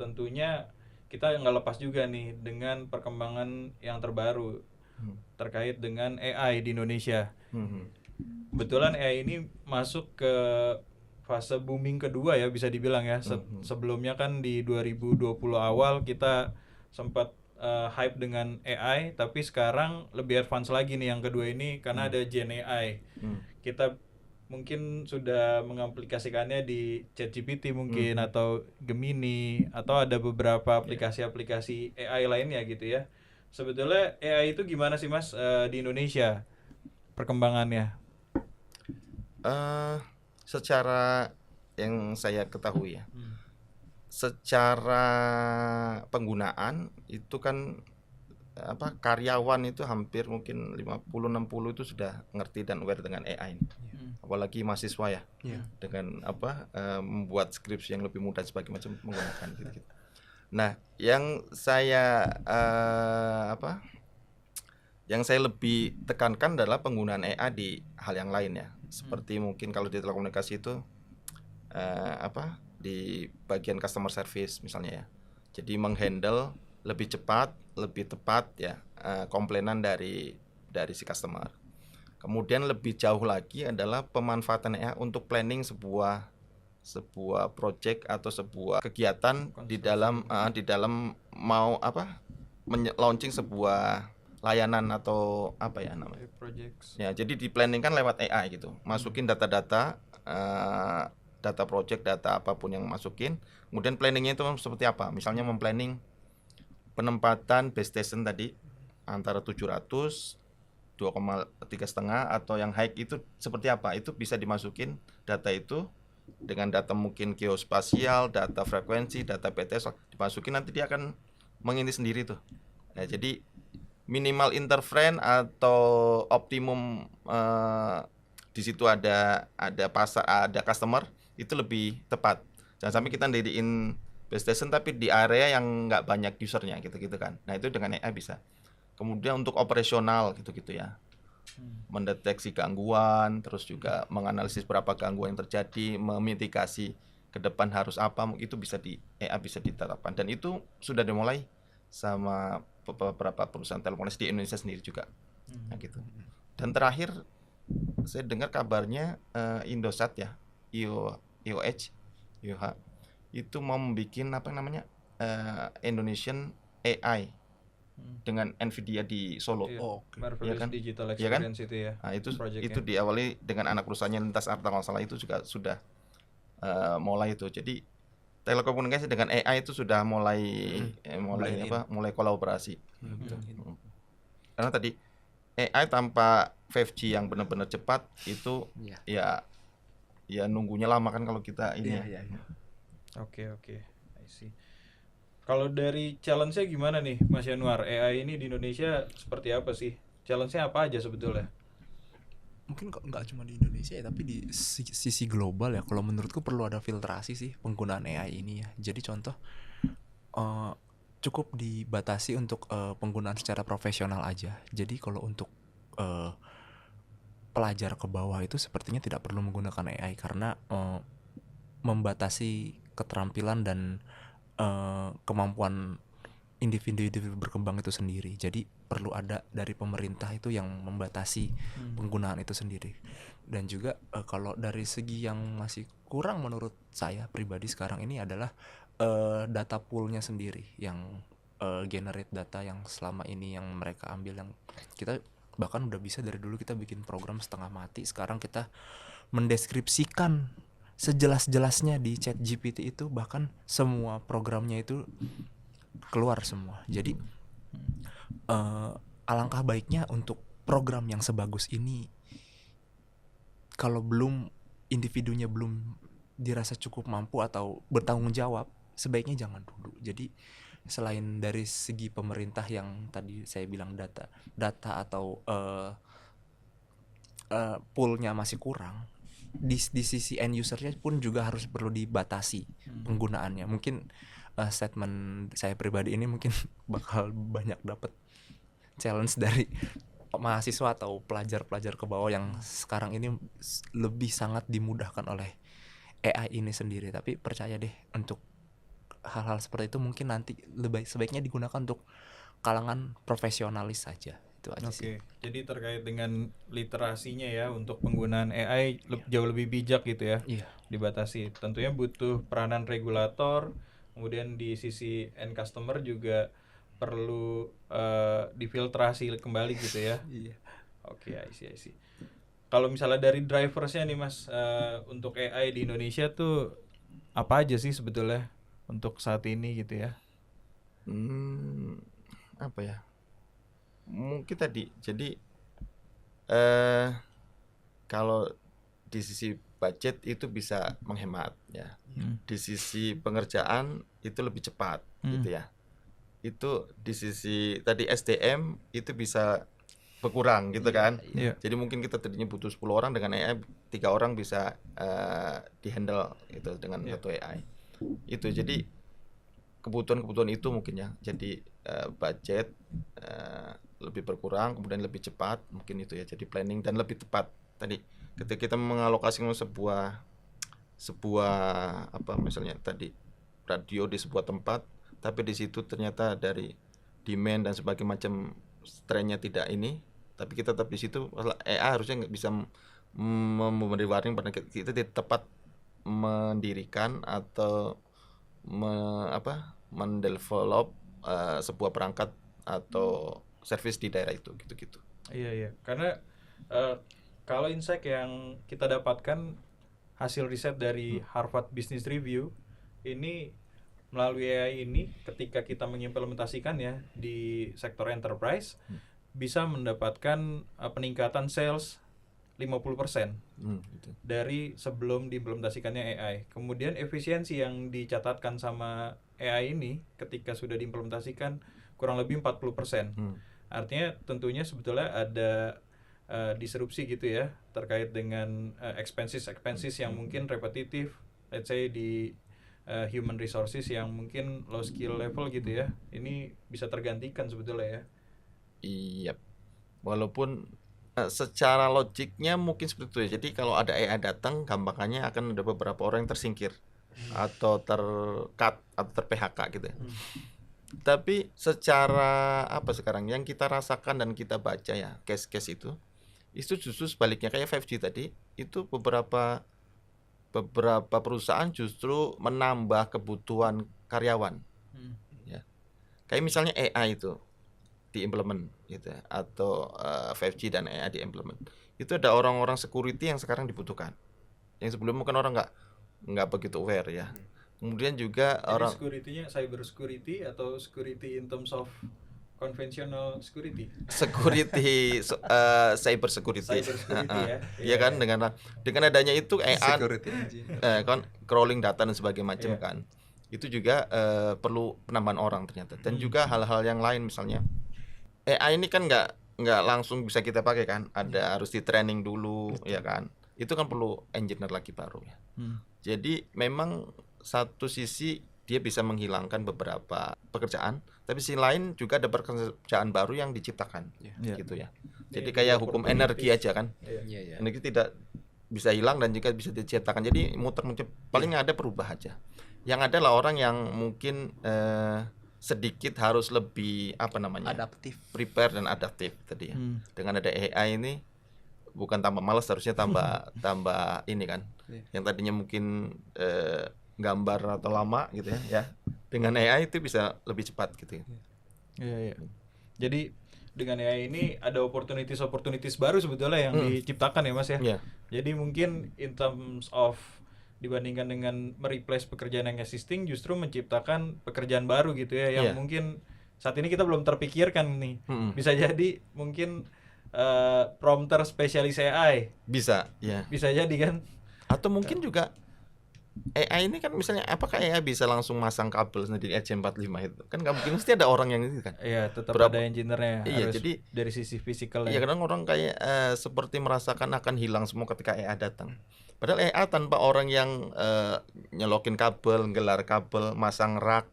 tentunya kita nggak lepas juga nih dengan perkembangan yang terbaru terkait dengan AI di Indonesia. Kebetulan AI ini masuk ke fase booming kedua ya, bisa dibilang ya. Sebelumnya kan di 2020 awal kita sempat hype dengan AI, tapi sekarang lebih advance lagi nih yang kedua ini karena ada Gen AI. Kita mungkin sudah mengaplikasikannya di ChatGPT mungkin atau Gemini atau ada beberapa aplikasi-aplikasi AI lainnya gitu ya. Sebetulnya AI itu gimana sih Mas di Indonesia perkembangannya? Secara yang saya ketahui ya, secara penggunaan itu kan karyawan itu hampir mungkin 50-60 itu sudah ngerti dan aware dengan AI ini. Apalagi mahasiswa ya, dengan membuat skripsi yang lebih mudah sebagai macam menggunakan gitu. Nah, yang saya yang saya lebih tekankan adalah penggunaan AI di hal yang lain ya. Seperti mungkin kalau di telekomunikasi itu di bagian customer service misalnya ya. Jadi menghandle lebih cepat, lebih tepat ya komplainan dari si customer. Kemudian lebih jauh lagi adalah pemanfaatan AI untuk planning sebuah project atau sebuah kegiatan di dalam mau launching sebuah layanan atau apa ya namanya Projects. ya. Jadi di planning kan lewat AI gitu, masukin data-data data project, data apapun yang masukin, kemudian planningnya itu seperti apa. Misalnya memplanning penempatan base station tadi antara 700 2,3,5 atau yang high itu seperti apa, itu bisa dimasukin data itu dengan data mungkin geospasial, data frekuensi, data PTS dimasukin, nanti dia akan mengini sendiri tuh. Nah, jadi minimal interference atau optimum di situ ada pasar, ada customer, itu lebih tepat. Jangan sampai kita ndiriin base station tapi di area yang nggak banyak usernya gitu kan. Nah, itu dengan AI bisa. Kemudian untuk operasional gitu ya, mendeteksi gangguan, terus juga menganalisis berapa gangguan yang terjadi, memitigasi ke depan harus apa, itu bisa AI bisa diterapkan, dan itu sudah dimulai sama beberapa perusahaan telekomunikasi di Indonesia sendiri juga. Nah, gitu. Dan terakhir saya dengar kabarnya Indosat ya, IOH itu mau membuat Indonesian AI dengan Nvidia di Solo. Marvelous kan? Digital Iya kan? Experience itu ya. Nah, itu project-nya. diawali dengan anak perusahaannya Lintas Arta kalau salah, itu juga sudah mulai itu. Jadi telekomunikasi dengan AI itu sudah mulai kolaborasi. Karena tadi AI tanpa 5G yang benar-benar cepat itu ya nunggunya lama kan kalau kita ini. Oke, I see. Kalau dari challenge-nya gimana nih Mas Yanuar? AI ini di Indonesia seperti apa sih? Challenge-nya apa aja sebetulnya? Mungkin nggak cuma di Indonesia ya, tapi di sisi global ya. Kalau menurutku perlu ada filtrasi sih penggunaan AI ini ya. Jadi contoh cukup dibatasi untuk penggunaan secara profesional aja. Jadi kalau untuk pelajar ke bawah itu sepertinya tidak perlu menggunakan AI karena membatasi keterampilan dan kemampuan individu berkembang itu sendiri. Jadi perlu ada dari pemerintah itu yang membatasi penggunaan itu sendiri. Dan juga kalau dari segi yang masih kurang menurut saya pribadi sekarang ini adalah data poolnya sendiri, yang generate data yang selama ini yang mereka ambil, yang kita bahkan udah bisa dari dulu kita bikin program setengah mati, sekarang kita mendeskripsikan sejelas-jelasnya di ChatGPT itu, bahkan semua programnya itu keluar semua. Jadi alangkah baiknya untuk program yang sebagus ini, kalau individunya belum dirasa cukup mampu atau bertanggung jawab, sebaiknya jangan dulu. Jadi selain dari segi pemerintah yang tadi saya bilang data atau poolnya masih kurang, di sisi end usernya pun juga harus perlu dibatasi penggunaannya. Mungkin statement saya pribadi ini mungkin bakal banyak dapat challenge dari mahasiswa atau pelajar-pelajar ke bawah yang sekarang ini lebih sangat dimudahkan oleh AI ini sendiri. Tapi percaya deh, untuk hal-hal seperti itu mungkin nanti sebaiknya digunakan untuk kalangan profesionalis saja. Itu aja sih. Oke, jadi terkait dengan literasinya ya untuk penggunaan AI jauh lebih bijak gitu ya, Iya. dibatasi. Tentunya butuh peranan regulator, kemudian di sisi end customer juga perlu difiltrasi kembali gitu ya. Iya. Oke, I see. Kalau misalnya dari driversnya nih Mas, untuk AI di Indonesia tuh apa aja sih sebetulnya untuk saat ini gitu ya? Apa ya? Mungkin tadi. Jadi kalau di sisi budget itu bisa menghemat ya. Di sisi pengerjaan itu lebih cepat gitu ya. Itu di sisi tadi SDM itu bisa berkurang gitu kan. Iya. Jadi mungkin kita tadinya butuh 10 orang, dengan AI 3 orang bisa dihandle itu dengan satu AI. Itu jadi kebutuhan itu mungkin ya. Jadi budget lebih berkurang, kemudian lebih cepat mungkin itu ya. Jadi planning dan lebih tepat. Tadi ketika kita mengalokasikan sebuah apa misalnya tadi radio di sebuah tempat, tapi di situ ternyata dari demand dan sebagainya macam trennya tidak ini, tapi kita tetap di situ, AI harusnya nggak bisa memberi warning pada kita tidak tepat mendirikan atau mendevelop sebuah perangkat atau service di daerah itu gitu. Iya. Karena kalau insight yang kita dapatkan hasil riset dari Harvard Business Review ini, melalui AI ini ketika kita mengimplementasikannya di sektor enterprise bisa mendapatkan peningkatan sales 50% Gitu. dari sebelum diimplementasikannya AI. Kemudian efisiensi yang dicatatkan sama AI ini ketika sudah diimplementasikan kurang lebih 40%. Artinya tentunya sebetulnya ada disrupsi gitu ya terkait dengan expenses yang mungkin repetitif, let's say di human resources yang mungkin low skill level gitu ya. Ini bisa tergantikan sebetulnya ya. Iya. Walaupun secara logiknya mungkin seperti itu ya. Jadi kalau ada AI datang, gampangannya akan ada beberapa orang yang tersingkir atau ter-cut atau ter-PHK gitu ya. Tapi secara apa sekarang yang kita rasakan dan kita baca ya, case-case itu justru sebaliknya kayak 5G tadi, itu beberapa perusahaan justru menambah kebutuhan karyawan. Ya. Kayak misalnya AI itu diimplement gitu ya, atau 5G dan AI diimplement. Itu ada orang-orang security yang sekarang dibutuhkan. Yang sebelumnya mungkin orang nggak begitu aware ya. Kemudian juga Jadi orang security-nya cyber security atau security in terms of conventional security. Cyber security. Cyber security ya. Iya kan, dengan adanya itu AI Security engineer. kan crawling data dan sebagainya macam Iya. kan. Itu juga perlu penambahan orang ternyata. Dan juga hal-hal yang lain, misalnya AI ini kan nggak langsung bisa kita pakai kan. Harus di training dulu. Ya kan. Itu kan perlu engineer lagi baru ya. Jadi memang satu sisi dia bisa menghilangkan beberapa pekerjaan, tapi sisi lain juga ada pekerjaan baru yang diciptakan. Gitu ya. Jadi kayak hukum energi aja kan. Iya. Energi tidak bisa hilang dan juga bisa diciptakan. Jadi muter-muter, paling ada perubah aja. Yang ada lah orang yang mungkin sedikit harus lebih Adaptif. prepare dan adaptif tadi ya. Dengan ada AI ini bukan tambah malas, harusnya tambah ini kan. Yang tadinya mungkin gambar atau lama gitu ya. Dengan AI itu bisa lebih cepat gitu ya. Iya. Jadi dengan AI ini ada opportunities baru sebetulnya yang diciptakan ya Mas ya. Iya. Jadi mungkin in terms of dibandingkan dengan mereplace pekerjaan yang existing, justru menciptakan pekerjaan baru gitu ya yang mungkin saat ini kita belum terpikirkan nih. Bisa jadi mungkin prompter spesialis AI. Bisa, ya. Bisa jadi kan. Atau mungkin juga AI ini kan misalnya apakah AI bisa langsung masang kabel sendiri RJ45 itu? Kan nggak mungkin, mesti ada orang yang itu kan. Iya, tetap Berapa- ada engineer-nya. Iya, harus jadi- dari sisi fisikal Iya, ya. kadang orang kayak seperti merasakan akan hilang semua ketika AI datang. Padahal AI tanpa orang yang nyelokin kabel, gelar kabel, masang rak,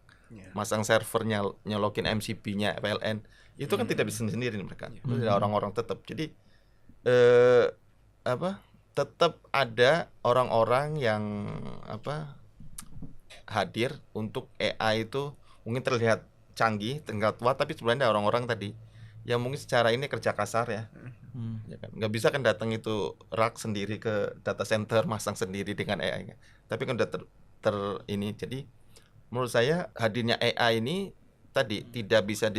masang server, nyolokin MCB-nya, PLN, Itu kan tidak bisa sendiri mereka. Iya. Itu ada orang-orang tetap. Jadi tetap ada orang-orang yang hadir untuk AI itu mungkin terlihat canggih, terlihat tua, tapi sebenarnya ada orang-orang tadi yang mungkin secara ini kerja kasar ya. Ya kan? Nggak bisa kan datang itu rak sendiri ke data center masang sendiri dengan AI kan. Tapi kan udah ini. Jadi menurut saya hadirnya AI ini tadi tidak bisa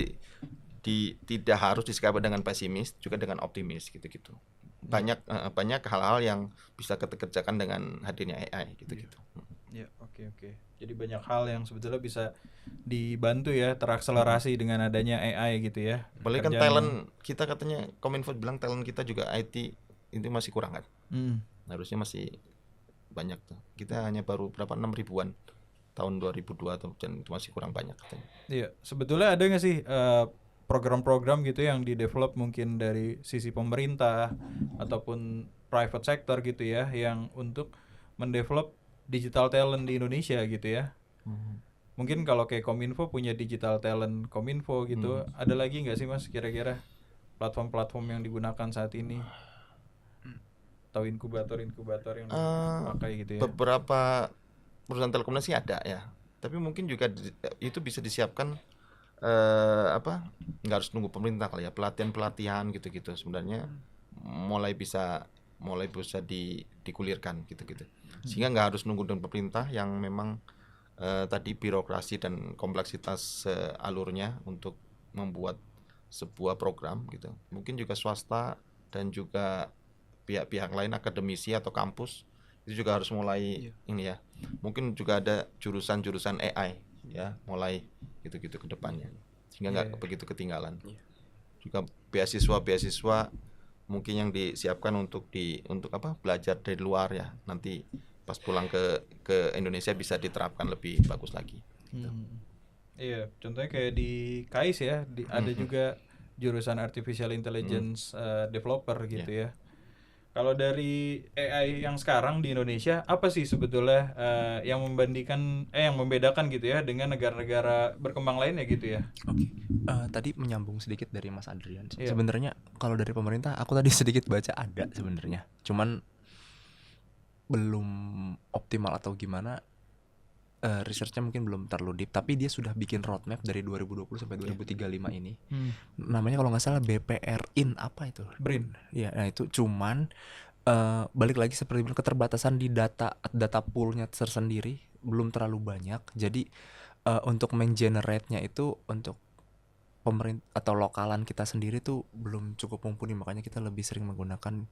tidak harus disikapi dengan pesimis, juga dengan optimis gitu-gitu. Banyak hal-hal yang bisa kita kerjakan dengan hadirnya AI gitu-gitu. Ya, oke. Jadi banyak hal yang sebetulnya bisa dibantu ya, terakselerasi dengan adanya AI gitu ya. Apalagi kan Kerjaan talent kita katanya Kominfo bilang talent kita juga IT itu masih kurang kan. Harusnya masih banyak tuh. Kita hanya baru berapa 6 ribuan tahun 2002 atau dan itu masih kurang banyak katanya. Iya, sebetulnya ada nggak sih program-program gitu yang di-develop mungkin dari sisi pemerintah ataupun private sector gitu ya, yang untuk mendevelop digital talent di Indonesia gitu ya. Mungkin kalau kayak Kominfo punya digital talent Kominfo gitu, ada lagi nggak sih Mas kira-kira platform-platform yang digunakan saat ini? Atau inkubator-inkubator yang dipakai gitu ya? Beberapa perusahaan telekomunikasi ada ya. Tapi mungkin juga itu bisa disiapkan nggak harus nunggu pemerintah kali ya, pelatihan gitu-gitu sebenarnya mulai bisa digulirkan gitu-gitu. Sehingga nggak harus nunggu dengan pemerintah yang memang tadi birokrasi dan kompleksitas alurnya untuk membuat sebuah program gitu. Mungkin juga swasta dan juga pihak-pihak lain, akademisi atau kampus itu juga harus mulai ini ya. Mungkin juga ada jurusan-jurusan AI ya, mulai gitu-gitu ke depannya. Sehingga nggak begitu ketinggalan. Juga beasiswa mungkin yang disiapkan untuk belajar dari luar ya. Nanti pas pulang ke Indonesia bisa diterapkan lebih bagus lagi. Gitu. Iya, contohnya kayak di KAIS ya, ada juga jurusan Artificial Intelligence Developer gitu ya. Kalau dari AI yang sekarang di Indonesia, apa sih sebetulnya yang membedakan gitu ya dengan negara-negara berkembang lainnya gitu ya? Oke. Tadi menyambung sedikit dari Mas Adrian. Sebenarnya kalau dari pemerintah, aku tadi sedikit baca ada sebenarnya. Cuman belum optimal atau gimana, researchnya mungkin belum terlalu deep. Tapi dia sudah bikin roadmap dari 2020 sampai 2035 ini. Namanya kalau nggak salah BPRIN apa itu? BRIN. Ya, nah itu cuman balik lagi seperti keterbatasan di data poolnya tersendiri belum terlalu banyak. Jadi untuk mengenerate-nya itu untuk pemerintah atau lokalan kita sendiri tuh belum cukup mumpuni, makanya kita lebih sering menggunakan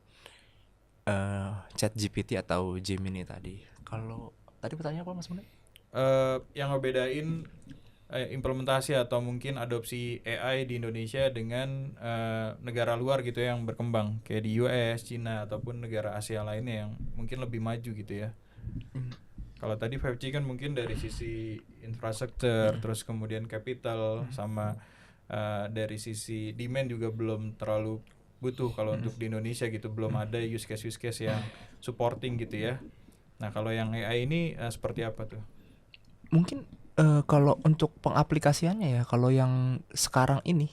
ChatGPT atau Gemini tadi. Kalau tadi pertanyaan apa Mas Munai? Yang ngebedain implementasi atau mungkin adopsi AI di Indonesia dengan negara luar gitu yang berkembang kayak di US, Cina ataupun negara Asia lainnya yang mungkin lebih maju gitu ya. Kalau tadi 5G kan mungkin dari sisi infrastruktur, terus kemudian capital sama dari sisi demand juga belum terlalu butuh kalau untuk di Indonesia gitu, belum ada use case yang supporting gitu ya. Nah, kalau yang AI ini seperti apa tuh? Mungkin kalau untuk pengaplikasiannya ya, kalau yang sekarang ini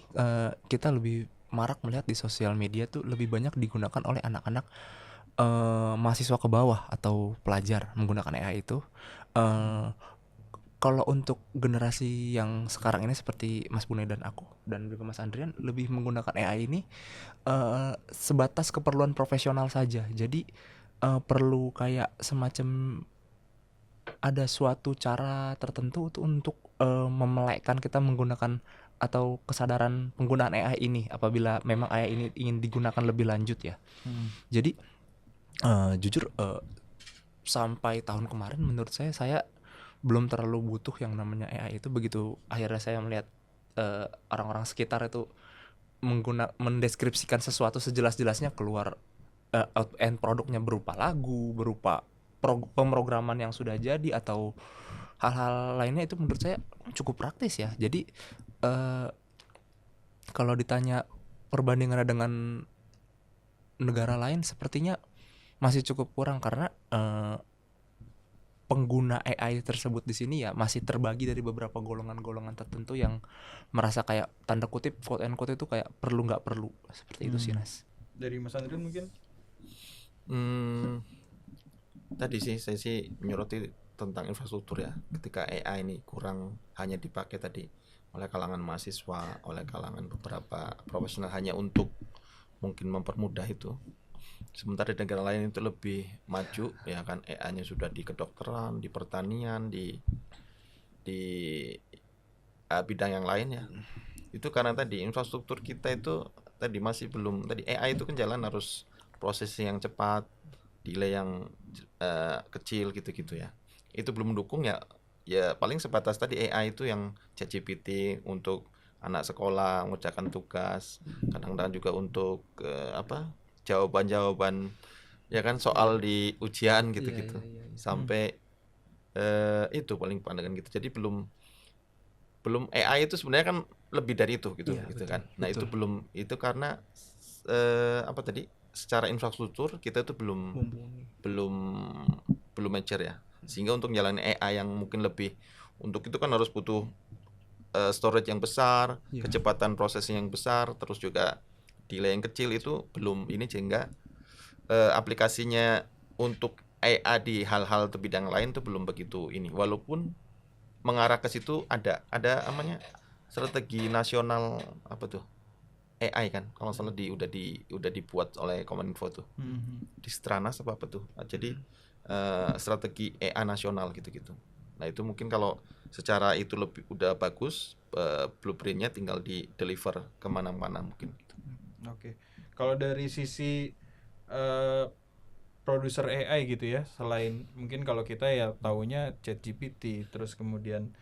kita lebih marak melihat di sosial media tuh lebih banyak digunakan oleh anak-anak mahasiswa ke bawah atau pelajar menggunakan AI itu. Kalau untuk generasi yang sekarang ini seperti Mas Bunai dan aku dan juga Mas Andrian lebih menggunakan AI ini sebatas keperluan profesional saja. Jadi perlu kayak semacam ada suatu cara tertentu untuk memelekkan kita menggunakan atau kesadaran penggunaan AI ini apabila memang AI ini ingin digunakan lebih lanjut ya. Jadi jujur sampai tahun kemarin menurut saya belum terlalu butuh yang namanya AI itu. Begitu akhirnya saya melihat orang-orang sekitar itu mendeskripsikan sesuatu sejelas-jelasnya keluar end produknya berupa lagu, berupa pemrograman yang sudah jadi atau hal-hal lainnya, itu menurut saya cukup praktis ya. Jadi kalau ditanya perbandingannya dengan negara lain sepertinya masih cukup kurang karena pengguna AI tersebut di sini ya masih terbagi dari beberapa golongan-golongan tertentu yang merasa kayak tanda kutip quote and quote itu kayak perlu nggak perlu seperti itu sih Nas. Dari Mas Andrian mungkin? Tadi sih saya sih menyoroti tentang infrastruktur ya. Ketika AI ini kurang hanya dipakai tadi oleh kalangan mahasiswa, oleh kalangan beberapa profesional hanya untuk mungkin mempermudah itu. Sementara di negara lain itu lebih maju ya kan, AI-nya sudah di kedokteran, di pertanian, di bidang yang lain ya. Itu karena tadi infrastruktur kita itu tadi masih belum, tadi AI itu kan jalan harus prosesnya yang cepat, delay yang kecil gitu-gitu ya. Itu belum mendukung ya, ya paling sebatas tadi AI itu yang ChatGPT untuk anak sekolah mengerjakan tugas, kadang-kadang juga untuk jawaban-jawaban ya kan soal di ujian gitu-gitu. Sampai itu paling pandangan gitu. Jadi belum AI itu sebenarnya kan lebih dari itu gitu Iya, gitu betul, kan. Nah, itu belum, itu karena apa tadi? Secara infrastruktur kita itu belum mature ya. Sehingga untuk menjalani AI yang mungkin lebih, untuk itu kan harus butuh storage yang besar, Iya. kecepatan prosesnya yang besar, terus juga delay yang kecil itu belum ini, sehingga aplikasinya untuk AI di hal-hal bidang lain tuh belum begitu ini. Walaupun mengarah ke situ ada namanya strategi nasional apa tuh? AI kan kalau salah udah dibuat oleh Kominfo tuh. Di Stranas apa tuh. Nah, jadi strategi AI nasional gitu-gitu. Nah, itu mungkin kalau secara itu lebih udah bagus, blueprintnya tinggal di deliver kemana-mana mungkin gitu. Oke. Kalau dari sisi produser AI gitu ya, selain mungkin kalau kita ya taunya ChatGPT, terus kemudian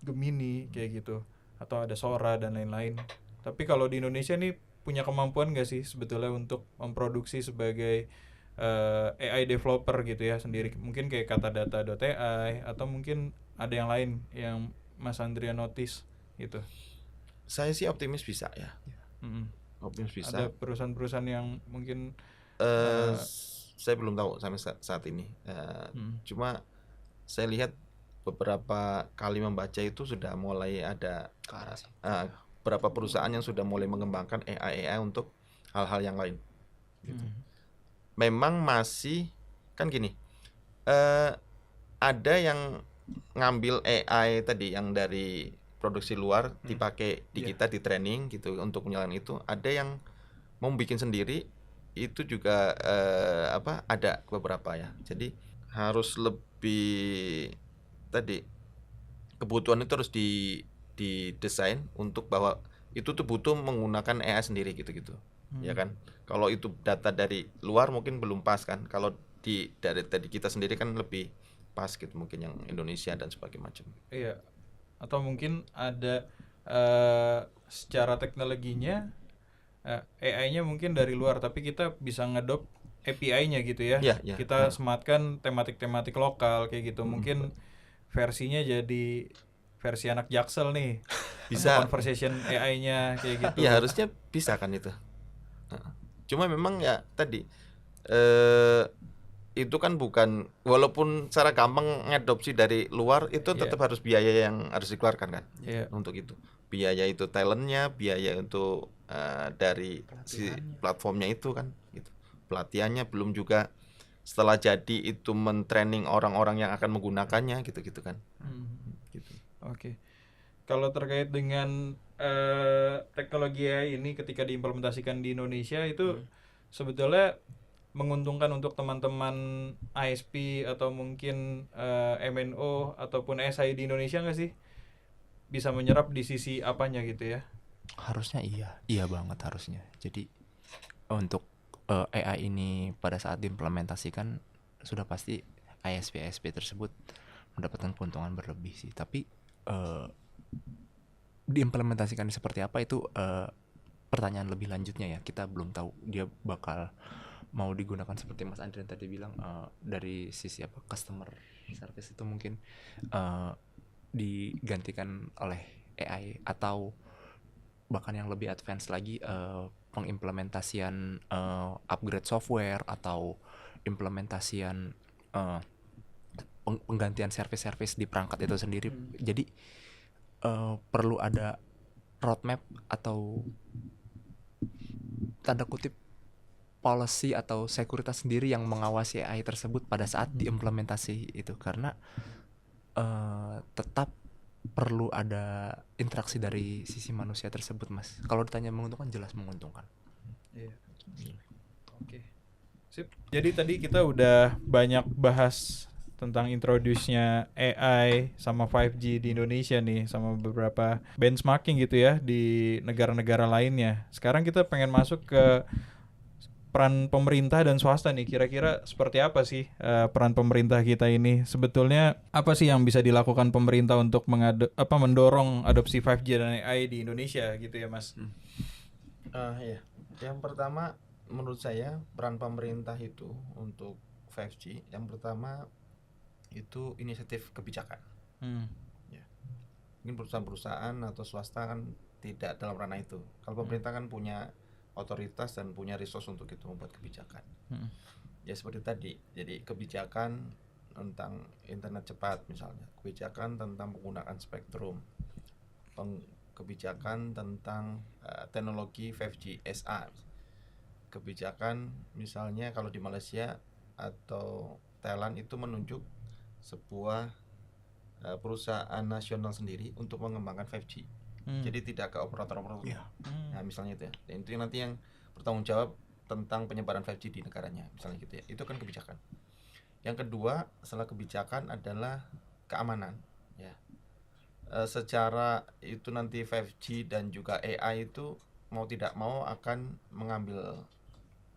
Gemini kayak gitu, atau ada Sora dan lain-lain. Tapi kalau di Indonesia nih punya kemampuan nggak sih sebetulnya untuk memproduksi sebagai AI developer gitu ya sendiri? Mungkin kayak katadata.ai atau mungkin ada yang lain yang Mas Andrea notice gitu. Saya sih optimis bisa ya. Mm-mm. Optimis bisa. Ada perusahaan-perusahaan yang mungkin saya belum tahu sampai saat ini. Cuma saya lihat beberapa kali membaca itu sudah mulai ada beberapa perusahaan yang sudah mulai mengembangkan AI untuk hal-hal yang lain. Gitu. Memang masih kan gini, ada yang ngambil AI tadi yang dari produksi luar dipakai di kita di training gitu untuk penyalaan itu. Ada yang mau bikin sendiri, itu juga ada beberapa ya. Jadi harus lebih tadi, kebutuhan itu harus didesain untuk bahwa itu tuh butuh menggunakan AI sendiri gitu-gitu. Ya kan? Kalau itu data dari luar mungkin belum pas kan. Kalau dari kita sendiri kan lebih pas gitu, mungkin yang Indonesia dan sebagainya macam. Iya. Atau mungkin ada secara teknologinya AI-nya mungkin dari luar, tapi kita bisa ngedop API-nya gitu ya. Kita sematkan tematik-tematik lokal kayak gitu. Mungkin versinya jadi versi anak Jaksel nih. Bisa conversation AI-nya kayak gitu. Ya harusnya bisa kan itu. Cuma memang ya tadi itu kan bukan, walaupun secara gampang ngadopsi dari luar itu tetap harus biaya yang harus dikeluarkan kan. Untuk itu biaya itu talentnya, biaya untuk dari si platformnya itu kan gitu. Pelatihannya, belum juga setelah jadi itu mentraining orang-orang yang akan menggunakannya gitu kan. Gitu. Oke. Kalau terkait dengan teknologi AI ini ketika diimplementasikan di Indonesia itu sebetulnya menguntungkan untuk teman-teman ISP atau mungkin MNO ataupun SI di Indonesia nggak sih? Bisa menyerap di sisi apanya gitu ya? Harusnya iya banget harusnya. Jadi untuk AI ini pada saat diimplementasikan sudah pasti ISP tersebut mendapatkan keuntungan berlebih sih. Tapi diimplementasikan seperti apa itu pertanyaan lebih lanjutnya ya. Kita belum tahu dia bakal mau digunakan seperti Mas Andrian tadi bilang dari sisi apa customer service itu mungkin digantikan oleh AI, atau bahkan yang lebih advance lagi pengimplementasian upgrade software atau implementasian penggantian service di perangkat itu sendiri. Jadi perlu ada roadmap atau tanda kutip policy atau sekuritas sendiri yang mengawasi AI tersebut pada saat diimplementasi itu, karena tetap perlu ada interaksi dari sisi manusia tersebut, Mas. Kalau ditanya menguntungkan, jelas menguntungkan. Iya. Oke. Sip. Jadi tadi kita udah banyak bahas tentang introduce-nya AI sama 5G di Indonesia nih, sama beberapa benchmarking gitu ya di negara-negara lainnya. Sekarang kita pengen masuk ke peran pemerintah dan swasta nih. Kira-kira seperti apa sih peran pemerintah kita ini? Sebetulnya apa sih yang bisa dilakukan pemerintah untuk mendorong adopsi 5G dan AI di Indonesia gitu ya, Mas? Ya. Yang pertama menurut saya peran pemerintah itu untuk 5G, yang pertama itu inisiatif kebijakan. Ya. Mungkin perusahaan-perusahaan atau swasta kan tidak dalam ranah itu. Kalau pemerintah kan punya otoritas dan punya resource untuk itu membuat kebijakan. Ya seperti tadi, jadi kebijakan tentang internet cepat misalnya, kebijakan tentang penggunaan spektrum, kebijakan tentang teknologi 5G SA, kebijakan misalnya kalau di Malaysia atau Thailand itu menunjuk sebuah perusahaan nasional sendiri untuk mengembangkan 5G. Jadi tidak ke operator-operator. Nah misalnya itu ya, dan itu nanti yang bertanggung jawab tentang penyebaran 5G di negaranya, misalnya gitu ya. Itu kan kebijakan. Yang kedua setelah kebijakan adalah keamanan ya. Secara itu nanti 5G dan juga AI itu mau tidak mau akan mengambil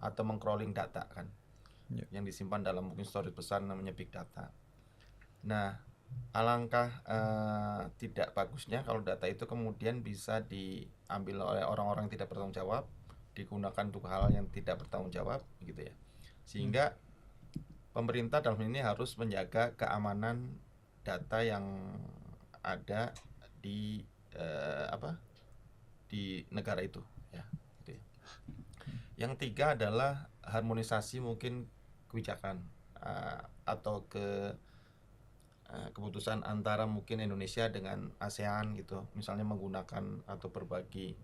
atau mengcrawling data kan, yang disimpan dalam mungkin storage besar namanya big data. Nah, alangkah tidak bagusnya kalau data itu kemudian bisa diambil oleh orang-orang yang tidak bertanggung jawab, digunakan untuk hal yang tidak bertanggung jawab gitu ya. Sehingga pemerintah dalam ini harus menjaga keamanan data yang ada di di negara itu ya, gitu ya. Yang tiga adalah harmonisasi mungkin kebijakan atau keputusan antara mungkin Indonesia dengan ASEAN gitu, misalnya menggunakan atau berbagi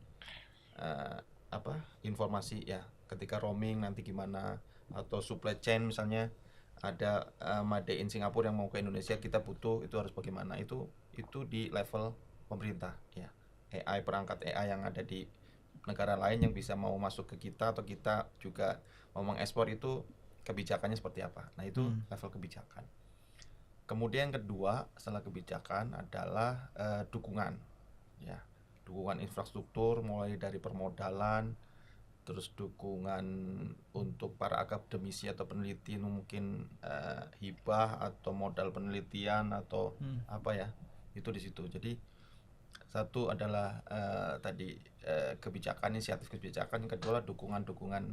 informasi ya, ketika roaming nanti gimana, atau supply chain misalnya ada made in Singapura yang mau ke Indonesia, kita butuh itu harus bagaimana, itu di level pemerintah ya. AI, perangkat AI yang ada di negara lain yang bisa mau masuk ke kita atau kita juga mau mengekspor, itu kebijakannya seperti apa. Nah itu level kebijakan. Kemudian kedua setelah kebijakan adalah dukungan ya, dukungan infrastruktur mulai dari permodalan, terus dukungan untuk para akademisi atau peneliti, mungkin hibah atau modal penelitian atau apa ya, itu di situ. Jadi satu adalah tadi kebijakan, inisiatif kebijakan. Yang kedua adalah dukungan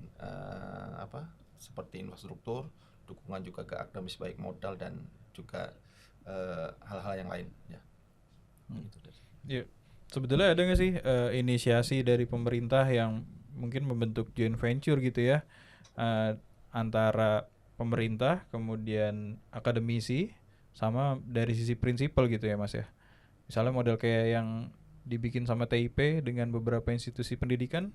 seperti infrastruktur, dukungan juga ke akademis baik modal dan juga hal-hal yang lain ya. Gitu. Ya, sebetulnya ada nggak sih inisiasi dari pemerintah yang mungkin membentuk joint venture gitu ya, antara pemerintah kemudian akademisi sama dari sisi prinsipal gitu ya, Mas ya? Misalnya model kayak yang dibikin sama TIP dengan beberapa institusi pendidikan.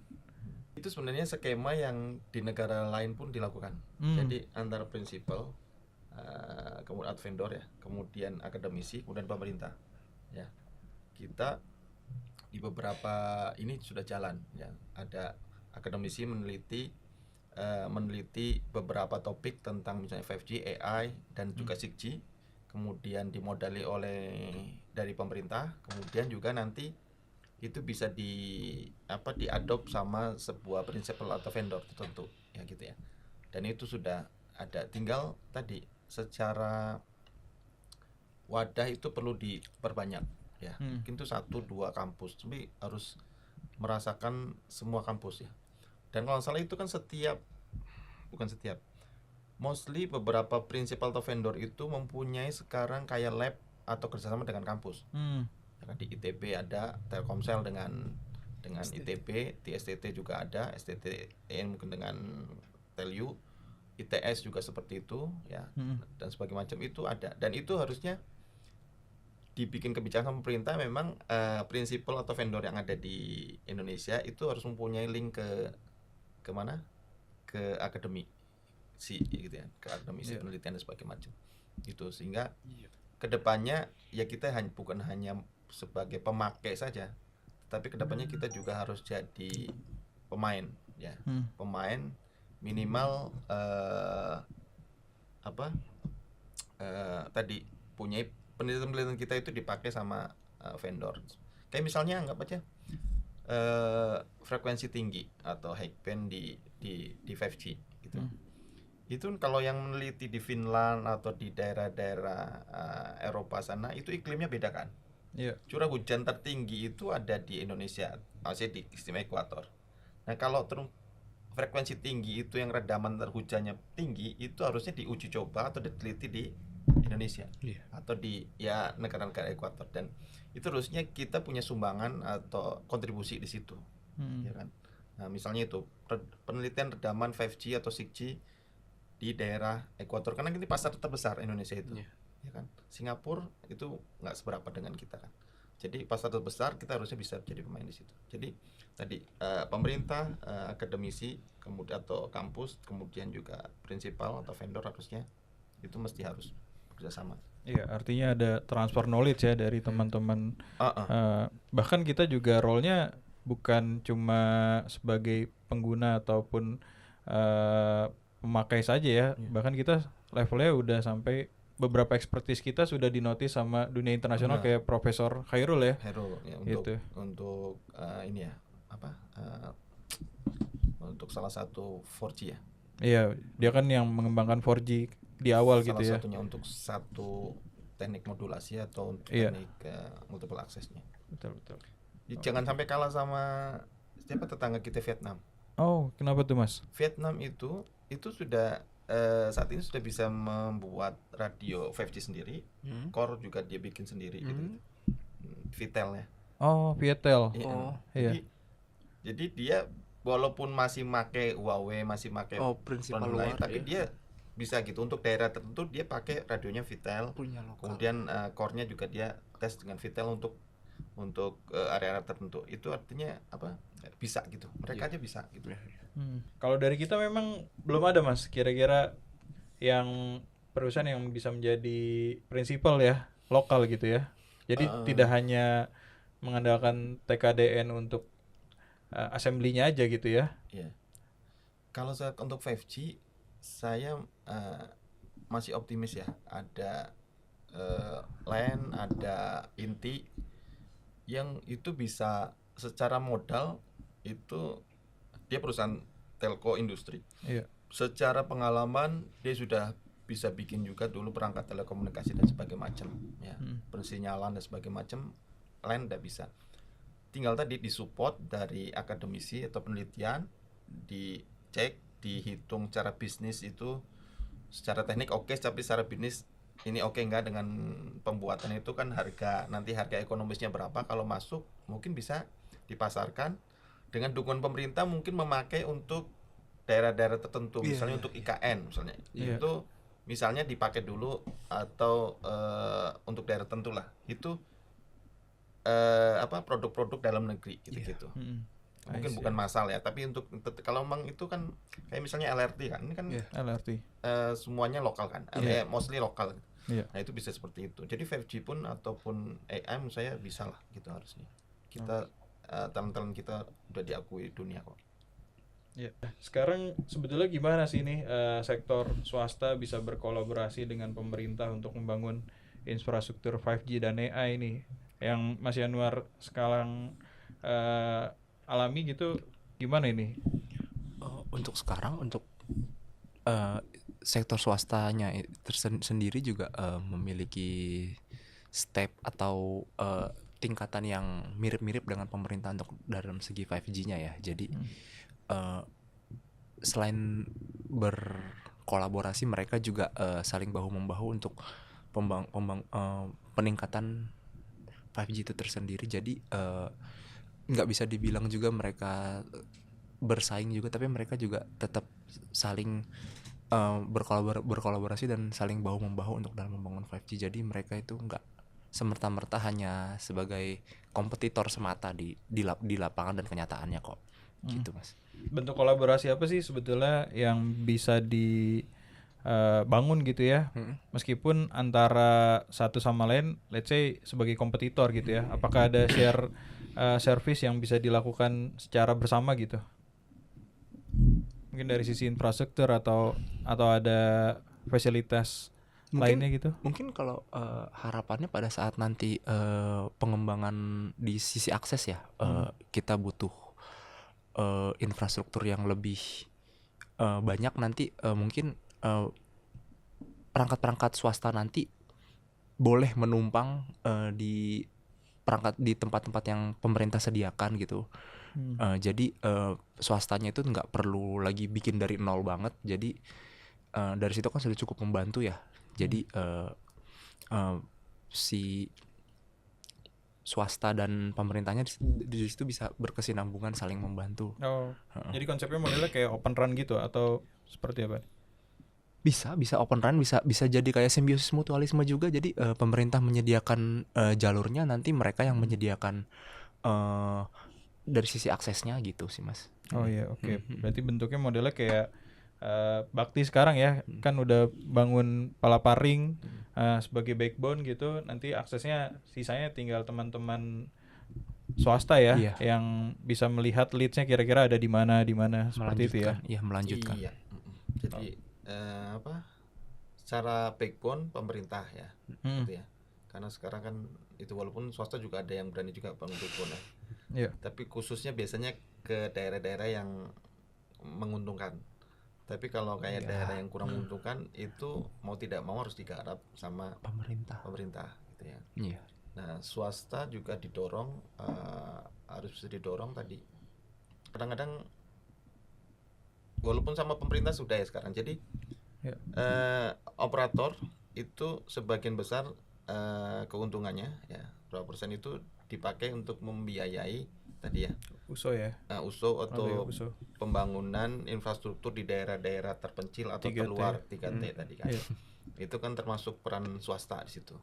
Itu sebenarnya skema yang di negara lain pun dilakukan. Jadi antara prinsipal, kemudian vendor ya, kemudian akademisi, kemudian pemerintah ya. Kita di beberapa ini sudah jalan ya. Ada akademisi meneliti beberapa topik tentang misalnya 5G, AI dan juga 6G, kemudian dimodali oleh dari pemerintah, kemudian juga nanti itu bisa diadop sama sebuah prinsipal atau vendor tertentu ya gitu ya. Dan itu sudah ada, tinggal tadi secara wadah itu perlu diperbanyak ya. Mungkin itu 1-2 kampus, tapi harus merasakan semua kampus ya. Dan kalau salah itu kan mostly beberapa prinsipal atau vendor itu mempunyai sekarang kayak lab atau kerjasama dengan kampus. Di ITB ada Telkomsel dengan ITB, di STT juga ada, STT mungkin dengan Telu, ITS juga seperti itu ya, dan sebagainya macam itu ada, dan itu harusnya dibikin kebijakan pemerintah. Memang prinsipal atau vendor yang ada di Indonesia itu harus mempunyai link ke mana, ke akademisi gitu ya, ke akademisi penelitian dan sebagainya macam itu, sehingga kedepannya ya kita bukan hanya sebagai pemakai saja, tapi kedepannya kita juga harus jadi pemain ya, pemain minimal tadi punya penelitian kita itu dipakai sama vendor. Kayak misalnya anggap aja frekuensi tinggi atau high band di 5G gitu. Itu kalau yang meneliti di Finland atau di daerah-daerah Eropa sana, itu iklimnya beda kan. Curah hujan tertinggi itu ada di Indonesia, maksudnya di sistem ekuator. Nah kalau frekuensi tinggi itu yang redaman hujannya tinggi, itu harusnya diuji coba atau diteliti di Indonesia atau di ya negara-negara ekuator, dan itu harusnya kita punya sumbangan atau kontribusi di situ, ya kan. Nah misalnya itu penelitian redaman 5G atau 6G di daerah ekuator, karena ini pasar terbesar Indonesia itu, ya kan. Singapura itu nggak seberapa dengan kita kan. Jadi pasar terbesar, kita harusnya bisa jadi pemain di situ. Jadi tadi pemerintah, akademisi, kemudian atau kampus, kemudian juga prinsipal atau vendor harusnya itu mesti harus bekerjasama. Iya, artinya ada transfer knowledge ya dari teman-teman. Bahkan kita juga role-nya bukan cuma sebagai pengguna ataupun pemakai saja ya. Bahkan kita levelnya udah sampai beberapa expertise kita sudah dinotis sama dunia internasional, kayak Profesor Khairul ya. Untuk ini ya, untuk salah satu 4G ya. Iya, dia kan yang mengembangkan 4G di awal gitu ya. Salah satunya untuk satu teknik modulasi atau untuk teknik multiple access-nya. Betul. Jangan sampai kalah sama siapa tetangga kita, Vietnam. Oh, kenapa tuh Mas? Vietnam itu sudah saat ini sudah bisa membuat radio 5G sendiri, core juga dia bikin sendiri gitu. Vitel ya. Oh, Viettel. Iya. Jadi dia walaupun masih pakai Huawei, masih pakai prinsipal luar, tapi dia bisa gitu untuk daerah tertentu dia pakai radionya Vitel. Kemudian core-nya juga dia tes dengan Vitel untuk area-area tertentu. Itu artinya apa? Bisa gitu. Mereka aja bisa gitu. Kalau dari kita memang belum ada Mas, kira-kira yang perusahaan yang bisa menjadi prinsipal ya, lokal gitu ya. Jadi tidak hanya mengandalkan TKDN untuk assembly-nya aja gitu ya. Iya. Kalau untuk 5G saya masih optimis ya. Ada LAN, ada inti yang itu bisa secara modal itu dia perusahaan telco industri. Secara pengalaman dia sudah bisa bikin juga dulu perangkat telekomunikasi dan sebagainya macam ya. Persinyalan dan sebagainya macam LAN udah bisa. Tinggal tadi disupport dari akademisi atau penelitian, dicek, dihitung cara bisnis itu secara teknik oke, tapi secara bisnis ini oke enggak dengan pembuatan itu kan nanti harga ekonomisnya berapa, kalau masuk mungkin bisa dipasarkan dengan dukungan pemerintah, mungkin memakai untuk daerah-daerah tertentu, misalnya untuk IKN misalnya. Itu misalnya dipakai dulu atau untuk daerah tertentu lah. Itu produk-produk dalam negeri gitu-gitu. Mungkin bukan massal ya, tapi untuk kalau memang itu kan kayak misalnya LRT kan, ini kan LRT semuanya lokal kan, mostly lokal. Nah itu bisa seperti itu. Jadi 5G pun ataupun AI menurut saya bisa lah gitu harusnya. Kita talent-talent kita udah diakui dunia kok. Ya. Sekarang sebetulnya gimana sih nih sektor swasta bisa berkolaborasi dengan pemerintah untuk membangun infrastruktur 5G dan AI ini yang Mas Yanuar sekarang alami gitu, gimana ini? Untuk sekarang untuk sektor swastanya sendiri juga memiliki step atau tingkatan yang mirip-mirip dengan pemerintah untuk dalam segi 5G-nya ya. Jadi selain berkolaborasi, mereka juga saling bahu-membahu untuk peningkatan 5G itu tersendiri. Jadi nggak bisa dibilang juga mereka bersaing juga, tapi mereka juga tetap saling berkolaborasi dan saling bahu membahu untuk dalam membangun 5G. Jadi mereka itu nggak semerta-merta hanya sebagai kompetitor semata di lapangan dan kenyataannya kok. Gitu Mas. Bentuk kolaborasi apa sih sebetulnya yang bisa dibangun gitu ya, meskipun antara satu sama lain, let's say sebagai kompetitor gitu ya, apakah ada share service yang bisa dilakukan secara bersama gitu? Mungkin dari sisi infrastruktur atau ada fasilitas lainnya gitu? Mungkin kalau harapannya pada saat nanti pengembangan di sisi akses ya, kita butuh infrastruktur yang lebih banyak nanti, mungkin perangkat-perangkat swasta nanti boleh menumpang di tempat-tempat yang pemerintah sediakan gitu. Jadi swastanya itu nggak perlu lagi bikin dari nol banget. Jadi dari situ kan sudah cukup membantu ya. Jadi si swasta dan pemerintahnya di situ bisa berkesinambungan, saling membantu. Jadi konsepnya modelnya kayak open run gitu atau seperti apa? Bisa open run, bisa jadi kayak simbiosis mutualisme juga. Jadi pemerintah menyediakan jalurnya, nanti mereka yang menyediakan dari sisi aksesnya gitu sih Mas. Oh iya, oke. Berarti bentuknya modelnya kayak Bakti sekarang ya, kan udah bangun Palaparing sebagai backbone gitu. Nanti aksesnya sisanya tinggal teman-teman swasta ya, yang bisa melihat leads-nya kira-kira ada di mana seperti itu ya. Iya, melanjutkan. Iya. Jadi secara backbone pemerintah ya, gitu ya. Karena sekarang kan itu walaupun swasta juga ada yang berani juga bangun backbone ya. Iya. Tapi khususnya biasanya ke daerah-daerah yang menguntungkan. Tapi kalau kayak daerah yang kurang menguntungkan, itu mau tidak mau harus digarap sama pemerintah gitu ya. Iya. Nah, swasta juga didorong, harus bisa didorong tadi. Kadang-kadang walaupun sama pemerintah sudah ya sekarang. Jadi operator itu sebagian besar keuntungannya ya, berapa persen itu dipakai untuk membiayai tadi ya, USO ya, USO atau pembangunan infrastruktur di daerah-daerah terpencil atau 3T. terluar 3T tadi kan. Itu kan termasuk peran swasta di situ.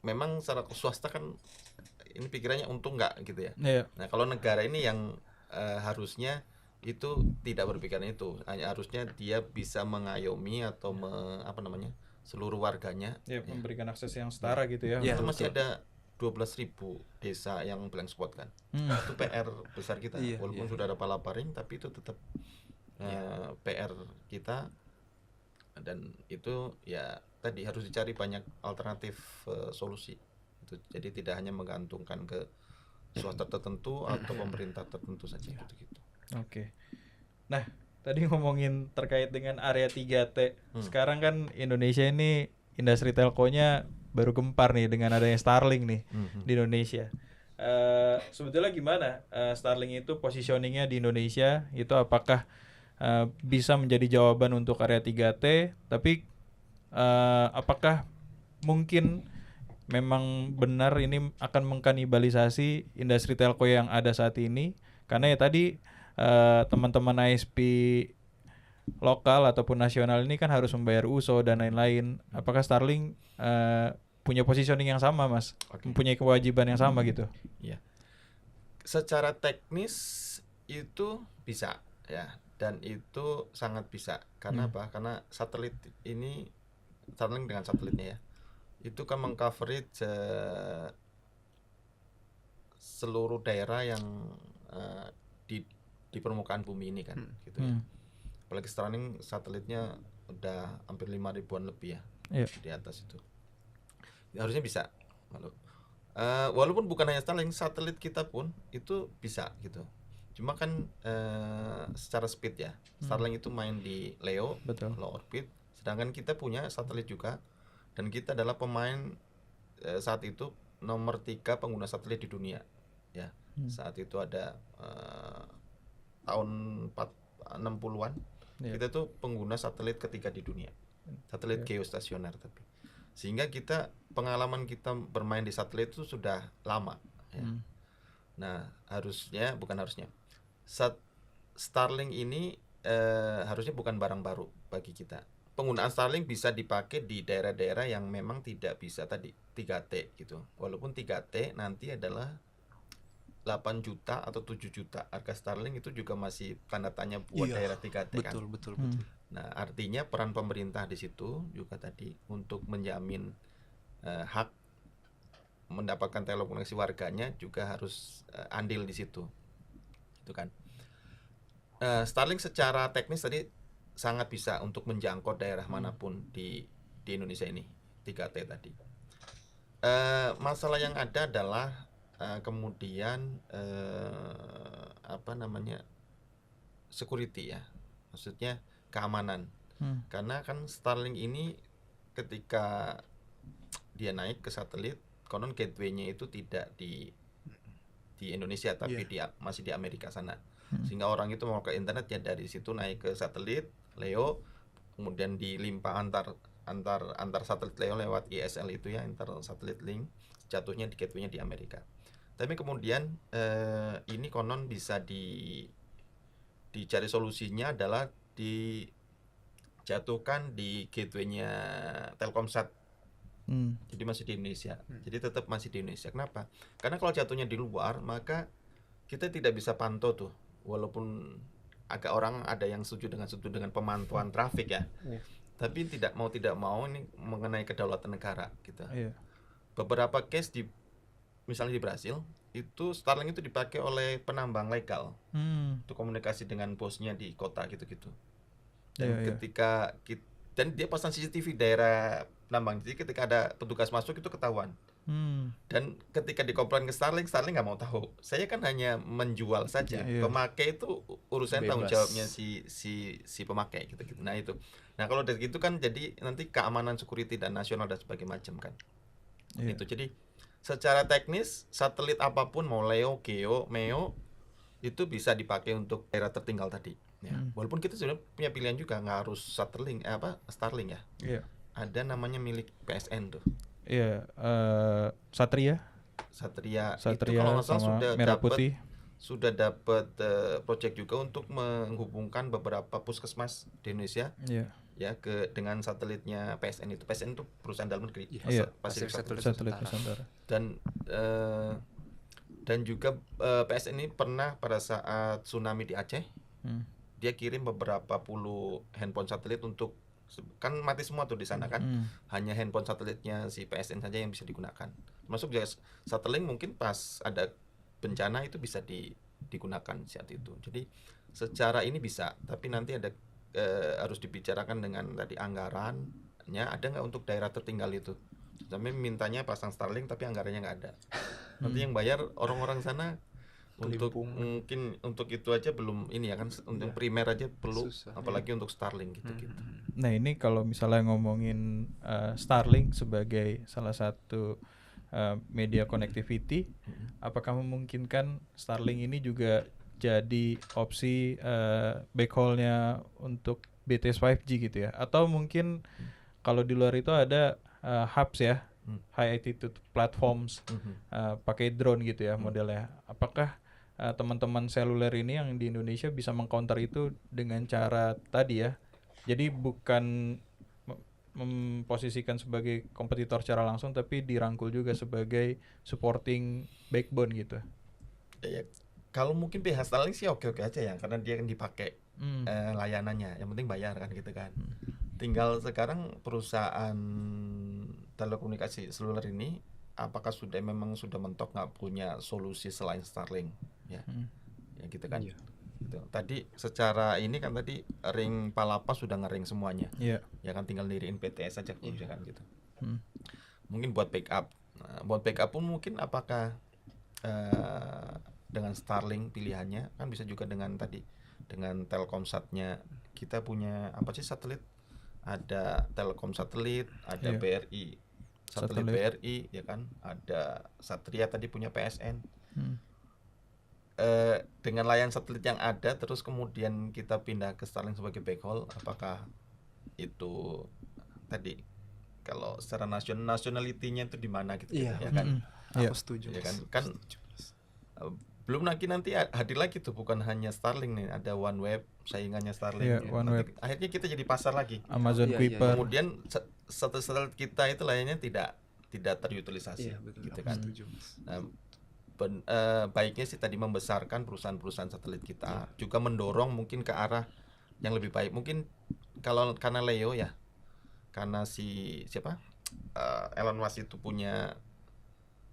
Memang secara swasta kan ini pikirannya untung nggak gitu ya. Nah kalau negara ini yang harusnya itu tidak berpikiran itu, hanya harusnya dia bisa mengayomi atau seluruh warganya memberikan akses yang setara gitu ya. Itu masih ada 12.000 desa yang blank spot kan. Itu PR besar kita. Walaupun sudah ada Palaparing, tapi itu tetap PR kita. Dan itu ya tadi harus dicari banyak alternatif solusi. Jadi tidak hanya menggantungkan ke swasta tertentu atau pemerintah tertentu saja gitu. Oke. Nah, tadi ngomongin terkait dengan area 3T. Sekarang kan Indonesia ini industri telkonya baru gempar nih dengan adanya Starlink nih di Indonesia. Sebetulnya gimana Starlink itu positioningnya di Indonesia? Itu apakah bisa menjadi jawaban untuk area 3T? Tapi apakah mungkin memang benar ini akan mengkanibalisasi industri telco yang ada saat ini? Karena ya tadi teman-teman ISP lokal ataupun nasional ini kan harus membayar USO dan lain-lain. Apakah Starlink punya positioning yang sama, Mas? Mempunyai kewajiban yang sama gitu? Iya. Secara teknis itu bisa ya, dan itu sangat bisa. Karena apa? Karena satelit ini, Starlink dengan satelitnya ya, itu kan mengcoverage seluruh daerah yang di permukaan bumi ini kan, gitu ya. Apalagi Starlink satelitnya udah hampir 5.000-an lebih ya, di atas itu. Harusnya bisa. Walaupun bukan hanya Starlink, satelit kita pun itu bisa gitu. Cuma kan secara speed ya, Starlink itu main di LEO, low orbit. Sedangkan kita punya satelit juga, dan kita adalah pemain saat itu nomor 3 pengguna satelit di dunia ya. Saat itu ada tahun 60-an kita tuh pengguna satelit ketiga di dunia, satelit geostasioner. Tapi sehingga pengalaman kita bermain di satelit itu sudah lama ya. Nah Starlink ini harusnya bukan barang baru bagi kita. Penggunaan Starlink bisa dipakai di daerah-daerah yang memang tidak bisa tadi 3T gitu. Walaupun 3T nanti adalah 8 juta atau 7 juta. Harga Starlink itu juga masih tanda tanya buat Iya, daerah 3T kan. betul. Nah, artinya peran pemerintah di situ juga tadi untuk menjamin hak mendapatkan telekomunikasi warganya juga harus andil di situ. Itu kan. Starlink secara teknis tadi sangat bisa untuk menjangkau daerah manapun di Indonesia ini 3T tadi. Masalah yang ada adalah kemudian apa namanya security ya, maksudnya keamanan. Karena kan Starlink ini ketika dia naik ke satelit, konon gateway-nya itu tidak di Indonesia tapi masih di Amerika sana. Sehingga orang itu mau ke internet ya dari situ naik ke satelit LEO, kemudian dilimpah antar satelit LEO lewat ISL itu ya, inter satellite link, jatuhnya di gateway-nya di Amerika. Tapi kemudian ini konon bisa dicari solusinya adalah dijatuhkan di gateway-nya Telkomsat. Jadi masih di Indonesia. Jadi tetap masih di Indonesia. Kenapa? Karena kalau jatuhnya di luar, maka kita tidak bisa pantau tuh. Walaupun agak orang ada yang setuju dengan pemantauan trafik ya. Tapi tidak mau ini mengenai kedaulatan negara gitu. Beberapa case misalnya di Brasil, itu Starlink itu dipakai oleh penambang legal untuk komunikasi dengan bosnya di kota gitu-gitu. Dan dan dia pasang CCTV daerah penambang, jadi ketika ada petugas masuk itu ketahuan. Dan ketika dikomplain ke Starlink nggak mau tahu. Saya kan hanya menjual saja. Pemakai itu urusan tanggung jawabnya si pemakai gitu-gitu. Nah itu. Nah kalau dari gitu kan jadi nanti keamanan security dan nasional dan sebagainya macam kan. Itu jadi secara teknis satelit apapun mau LEO, GEO, MEO itu bisa dipakai untuk daerah tertinggal tadi. Ya. Walaupun kita sudah punya pilihan juga, nggak harus Starlink ya. Ada namanya milik PSN tuh. Satria itu kalau nggak salah sudah dapat project juga untuk menghubungkan beberapa puskesmas di Indonesia ya dengan satelitnya PSN itu. PSN itu perusahaan dalam negeri, Pasifik Satelit Nusantara. Dan juga PSN ini pernah pada saat tsunami di Aceh, dia kirim beberapa puluh handphone satelit untuk, kan mati semua tuh di sana kan, hanya handphone satelitnya si PSN saja yang bisa digunakan. Termasuk juga Starlink mungkin pas ada bencana itu bisa digunakan saat itu. Jadi secara ini bisa, tapi nanti ada harus dibicarakan dengan tadi anggarannya ada nggak untuk daerah tertinggal itu. Sampai mintanya pasang Starlink tapi anggarannya nggak ada. Nanti yang bayar orang-orang sana. Mungkin untuk itu aja belum ini ya kan, untuk primer aja perlu, apalagi untuk Starlink gitu. Nah ini kalau misalnya ngomongin Starlink sebagai salah satu media connectivity, apakah memungkinkan Starlink ini juga jadi opsi backhaulnya untuk BTS 5G gitu ya? Atau mungkin kalau di luar itu ada hubs ya, high altitude platforms, pakai drone gitu ya modelnya. Apakah teman-teman seluler ini yang di Indonesia bisa mengcounter itu dengan cara tadi ya? Jadi bukan memposisikan sebagai kompetitor secara langsung, tapi dirangkul juga sebagai supporting backbone gitu. Ya, kalau mungkin pihak Starlink sih oke-oke aja ya, karena dia kan dipakai layanannya, yang penting bayar kan gitu kan. Tinggal sekarang perusahaan telekomunikasi seluler ini apakah memang sudah mentok nggak punya solusi selain Starlink ya, ya gitu kan. Gitu. Tadi secara ini kan tadi ring Palapa sudah ngering semuanya, ya kan, tinggal diriin PTS saja kan gitu. Mungkin buat backup, buat backup pun mungkin apakah dengan Starlink pilihannya kan bisa juga dengan tadi dengan Telkomsatnya. Kita punya apa sih satelit? Ada Telkom satelit, ada BRI satelit BRI ya kan, ada Satria tadi punya PSN. Dengan layanan satelit yang ada terus kemudian kita pindah ke Starlink sebagai backhaul, apakah itu tadi kalau secara nationality-nya itu di mana gitu, ya kan? Aku setuju. Ya kan Belum lagi nanti hadir lagi tuh, bukan hanya Starlink nih, ada OneWeb saingannya Starlink. Iya, ya. OneWeb. Nanti akhirnya kita jadi pasar lagi. Amazon Iya, iya, Kuiper. Kemudian satelit kita itu lainnya tidak terutilisasi, Iya, betul. gitu Aku kan. setuju, Mas. Nah, baiknya sih tadi membesarkan perusahaan-perusahaan satelit kita, juga mendorong mungkin ke arah yang lebih baik. Mungkin karena Leo ya, karena Elon Musk itu punya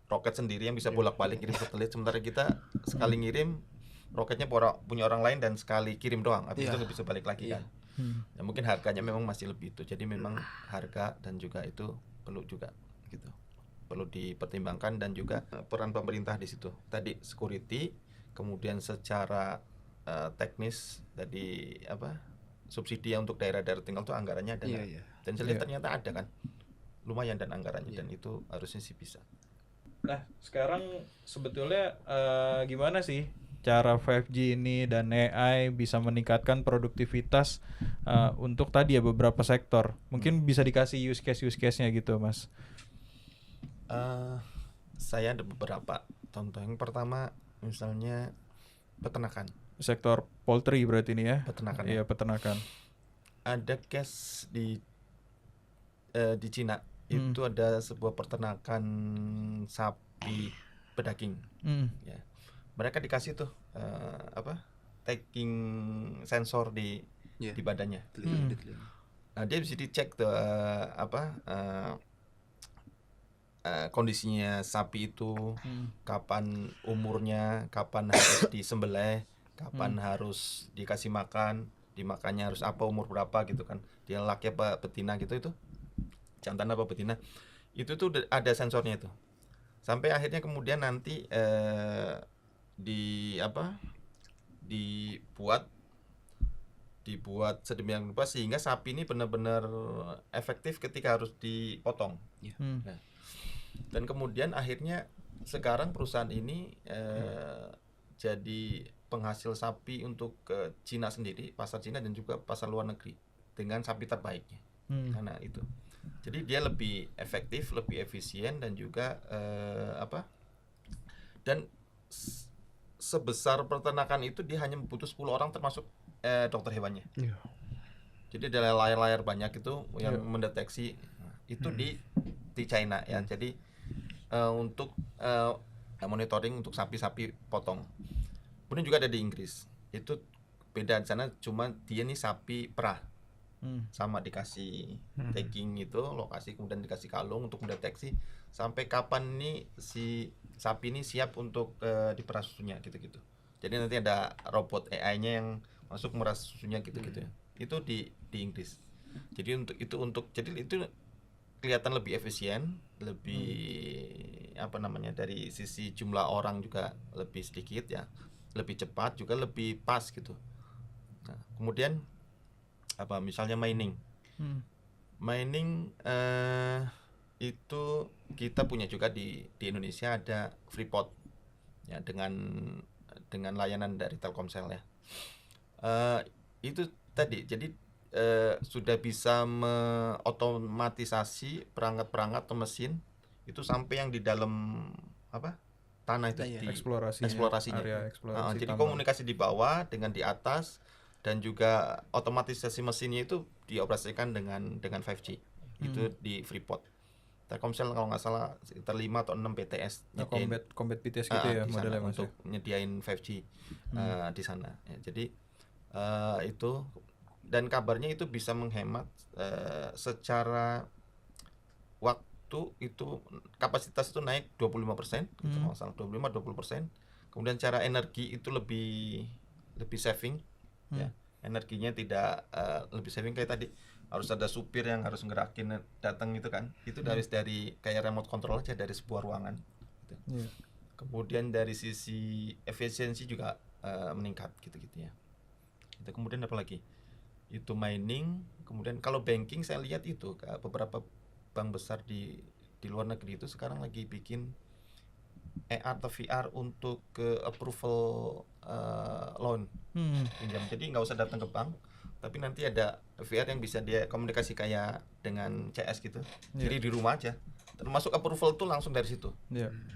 roket sendiri yang bisa bolak-balik kirim satelit, sementara kita sekali ngirim roketnya punya orang lain dan sekali kirim doang, habis itu nggak bisa balik lagi kan. Ya mungkin harganya memang masih lebih itu, jadi memang harga dan juga itu perlu juga gitu, perlu dipertimbangkan. Dan juga peran pemerintah di situ tadi, security, kemudian secara teknis tadi subsidi untuk daerah-daerah tinggal tuh anggarannya ada nggak? Iya. Dan saya lihat ternyata ada kan, lumayan dan anggarannya, dan itu harusnya sih bisa. Nah, sekarang sebetulnya gimana sih cara 5G ini dan AI bisa meningkatkan produktivitas untuk tadi ya beberapa sektor? Mungkin bisa dikasih use case-nya gitu, Mas. Saya ada beberapa contoh. Yang pertama misalnya peternakan. Sektor poultry berarti ini ya? Peternakan. Iya, peternakan. Ada case di Cina. Itu ada sebuah peternakan sapi pedaging. Ya. Mereka dikasih tuh tagging sensor di badannya. Nah, dia bisa dicek tuh kondisinya sapi itu, kapan umurnya, kapan harus disembelih, kapan harus dikasih makan, dimakannya harus apa, umur berapa gitu kan. Dia laki apa betina gitu, itu jantan apa betina, itu tuh ada sensornya itu. Sampai akhirnya kemudian nanti dibuat sedemikian rupa sehingga sapi ini benar-benar efektif ketika harus dipotong. Nah, dan kemudian akhirnya sekarang perusahaan ini jadi penghasil sapi untuk ke Cina sendiri, pasar Cina dan juga pasar luar negeri dengan sapi terbaiknya. Karena itu. Jadi dia lebih efektif, lebih efisien, dan juga dan sebesar peternakan itu dia hanya butuh 10 orang termasuk dokter hewannya. Jadi ada layar-layar banyak itu yang mendeteksi itu di China ya. Jadi untuk monitoring untuk sapi-sapi potong. Kemudian juga ada di Inggris. Itu beda, di sana cuma dia nih sapi perah. Sama dikasih tagging itu lokasi, kemudian dikasih kalung untuk mendeteksi sampai kapan nih si sapi ini siap untuk diperah susunya gitu-gitu. Jadi nanti ada robot AI-nya yang masuk meras susunya gitu-gitu ya. Itu di Inggris. Jadi jadi itu kelihatan lebih efisien, lebih dari sisi jumlah orang juga lebih sedikit ya, lebih cepat, juga lebih pas gitu. Nah, kemudian misalnya mining itu kita punya juga di Indonesia, ada Freeport ya, dengan layanan dari Telkomsel ya. Itu tadi jadi sudah bisa mengotomatisasi perangkat-perangkat atau mesin itu sampai yang di dalam tanah itu, di eksplorasinya. Area eksplorasi Jadi tambang. komunikasi di bawah dengan di atas, dan juga otomatisasi mesinnya itu dioperasikan dengan 5G. Itu di Freeport. Telkomsel kalau nggak salah sekitar 5 atau 6 BTS Combat BTS gitu ya di modelnya, sana Mas, untuk nyediain 5G di sana ya. Jadi itu, dan kabarnya itu bisa menghemat secara waktu itu, kapasitas itu naik 25%, gitu, kalau nggak salah 25-20%. Kemudian cara energi itu lebih saving ya, energinya tidak lebih saving. Kayak tadi harus ada supir yang harus ngerakin datang gitu kan, itu dari kayak remote control aja dari sebuah ruangan gitu. Kemudian dari sisi efisiensi juga meningkat gitu-gitu ya. Itu kemudian apa lagi, itu mining. Kemudian kalau banking saya lihat itu beberapa bank besar di luar negeri itu sekarang lagi bikin AR atau VR untuk approval loan pinjam. Jadi nggak usah datang ke bank, tapi nanti ada VR yang bisa dia komunikasi kayak dengan CS gitu. Jadi di rumah aja, termasuk approval itu langsung dari situ.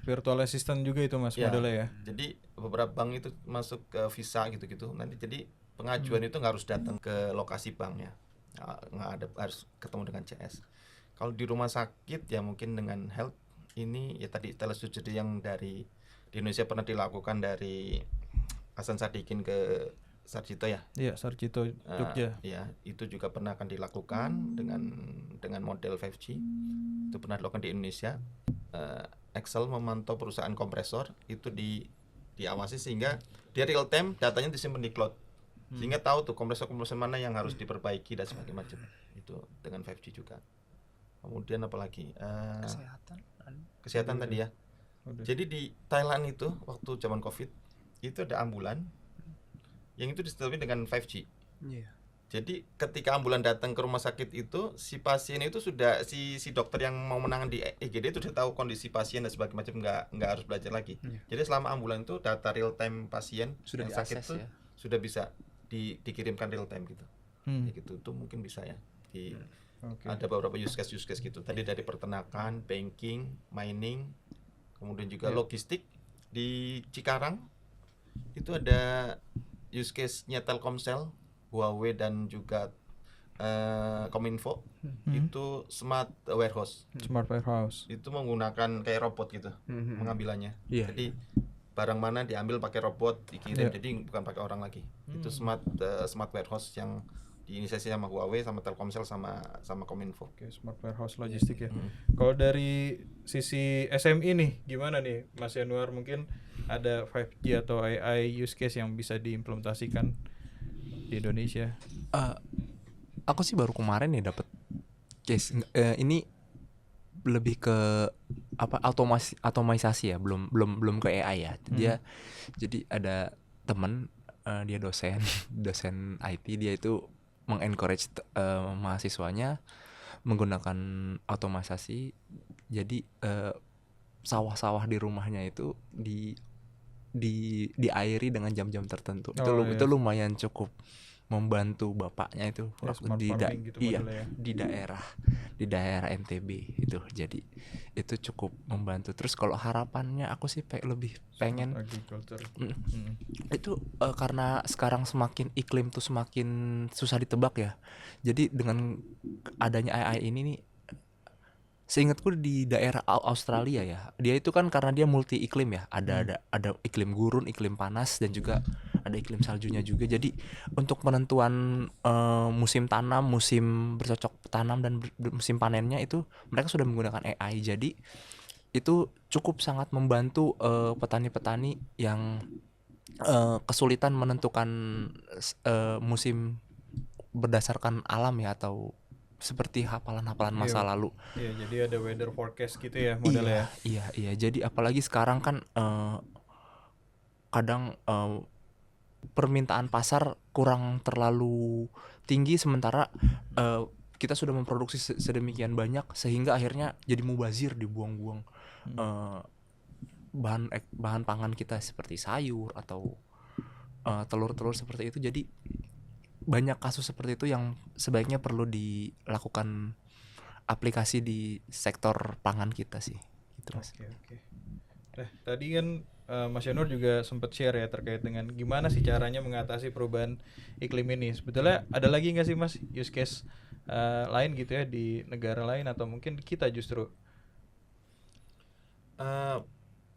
Virtual assistant juga itu, Mas, modelnya ya. Jadi beberapa bank itu masuk ke Visa gitu-gitu. Nanti jadi pengajuan itu nggak harus datang ke lokasi banknya, nggak ada, harus ketemu dengan CS. Kalau di rumah sakit ya mungkin dengan health ini ya tadi telesurgery yang dari di Indonesia pernah dilakukan dari Hasan Sadikin ke Sarjito ya. Iya, Sarjito Jogja. Ya, itu juga pernah akan dilakukan dengan model 5G. Itu pernah dilakukan di Indonesia. Excel memantau perusahaan kompresor itu diawasi sehingga dia real time datanya disimpan di cloud. Sehingga tahu tuh kompresor mana yang harus diperbaiki dan sebagainya macam. Itu dengan 5G juga. Kemudian apalagi kesehatan tadi ya. Jadi di Thailand itu waktu zaman Covid itu ada ambulan yang itu disetelin dengan 5G. Jadi ketika ambulan datang ke rumah sakit itu, si pasien itu sudah si dokter yang mau menangani di IGD itu sudah tahu kondisi pasien dan sebagainya macam, nggak harus belajar lagi. Jadi selama ambulan itu data real time pasien Sudah yang sakit diakses itu sudah bisa dikirimkan real time gitu. Ya gitu itu mungkin bisa ya. Ada beberapa use case gitu. Tadi dari peternakan, banking, mining, kemudian juga logistik di Cikarang itu ada use case-nya Telkomsel, Huawei dan juga Kominfo. Itu smart warehouse. Itu menggunakan kayak robot gitu pengambilannya. Jadi barang mana diambil pakai robot dikirim, jadi bukan pakai orang lagi. Itu smart warehouse yang diinisiasi sama Huawei, sama Telkomsel, sama Kominfo. Smart warehouse logistik ya. Kalau dari sisi SME nih, gimana nih Mas Yanuar, mungkin ada 5G atau AI use case yang bisa diimplementasikan di Indonesia? Aku sih baru kemarin ya dapat case ini lebih ke otomatisasi ya, belum ke AI ya. Jadi ada teman dia dosen IT, dia itu mengencourage mahasiswanya menggunakan otomatisasi. Jadi sawah-sawah di rumahnya itu diairi dengan jam-jam tertentu. Itu lumayan cukup membantu bapaknya itu di daerah NTB itu. Jadi itu cukup membantu. Terus kalau harapannya aku sih lebih pengen itu karena sekarang iklim tuh semakin susah ditebak ya. Jadi dengan adanya AI ini nih, seingatku di daerah Australia ya, dia itu kan karena dia multi iklim ya, ada iklim gurun, iklim panas, dan juga ada iklim saljunya juga. Jadi untuk penentuan musim tanam, musim bercocok tanam, dan musim panennya itu mereka sudah menggunakan AI. Jadi itu cukup sangat membantu petani-petani yang kesulitan menentukan musim berdasarkan alam ya, atau seperti hafalan-hafalan masa lalu. Iya, jadi ada weather forecast gitu ya modelnya. Iya. Jadi apalagi sekarang kan kadang permintaan pasar kurang terlalu tinggi, sementara kita sudah memproduksi sedemikian banyak sehingga akhirnya jadi mubazir, dibuang-buang bahan pangan kita seperti sayur atau telur-telur seperti itu. Jadi banyak kasus seperti itu yang sebaiknya perlu dilakukan aplikasi di sektor pangan kita sih. Gitu, Mas. Oke. Tadi kan Mas Yanur juga sempat share ya terkait dengan gimana sih caranya mengatasi perubahan iklim ini. Sebetulnya ada lagi nggak sih Mas use case lain gitu ya di negara lain atau mungkin kita justru?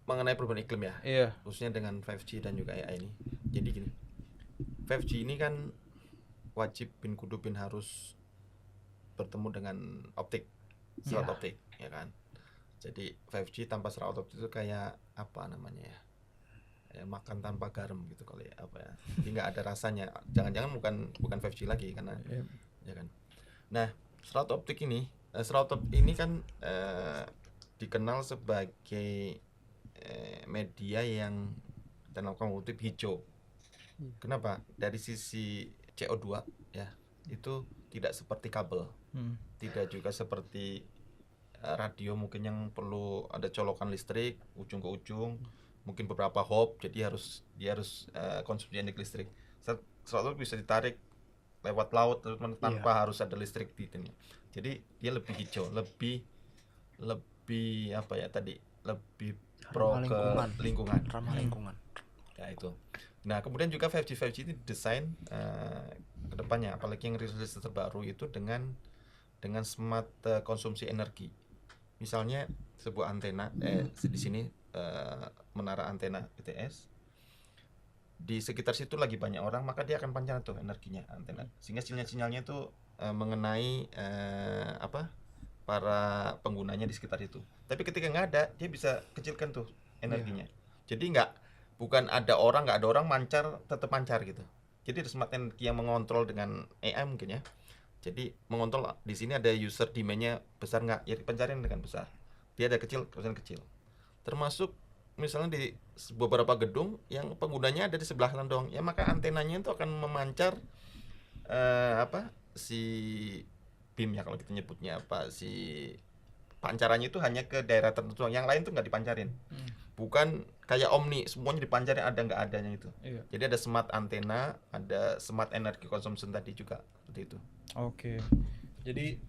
Mengenai perubahan iklim ya, khususnya dengan 5G dan juga AI ini. Jadi gini, 5G ini kan wajib bin kudu bin harus bertemu dengan serat optik ya kan. Jadi 5G tanpa serat optik itu kayak apa namanya ya, makan tanpa garam gitu kali ya, apa ya, jadi nggak ada rasanya. Jangan-jangan bukan 5G lagi karena ya kan. Nah, serat optik ini kan dikenal sebagai media yang dalam kutip hijau. Kenapa? Dari sisi CO2 ya, itu tidak seperti kabel, tidak juga seperti radio mungkin yang perlu ada colokan listrik ujung ke ujung, mungkin beberapa hop, jadi dia harus konsumsi energi listrik. Selalu bisa ditarik lewat laut tanpa harus ada listrik di sini. Jadi dia lebih hijau, lebih apa ya tadi, lebih pro ke lingkungan. Ramah lingkungan. Ya itu. Nah, kemudian juga 5G ini desain ke depannya, apalagi yang rilis terbaru itu dengan smart konsumsi energi. Misalnya sebuah antena di sini menara antena BTS. Di sekitar situ lagi banyak orang, maka dia akan pancar tuh energinya antena. Sehingga sinyal-sinyalnya itu mengenai para penggunanya di sekitar itu. Tapi ketika nggak ada, dia bisa kecilkan tuh energinya. Jadi bukan ada orang, nggak ada orang mancar, tetap mancar gitu. Jadi ada smart energi yang mengontrol dengan AI mungkin ya. Jadi mengontrol di sini ada user demand-nya besar nggak, ya dipancarin dengan besar. Dia ada kecil, kecil. Termasuk misalnya di beberapa gedung yang penggunanya ada di sebelah kanan doang, ya maka antenanya itu akan memancar si beam ya kalau kita nyebutnya si pancarannya itu hanya ke daerah tertentu, yang lain tuh nggak dipancarin. Bukan kayak Omni semuanya dipancarin, ada nggak adanya itu. Jadi ada smart antena, ada smart energy consumption tadi juga seperti itu. Oke. Jadi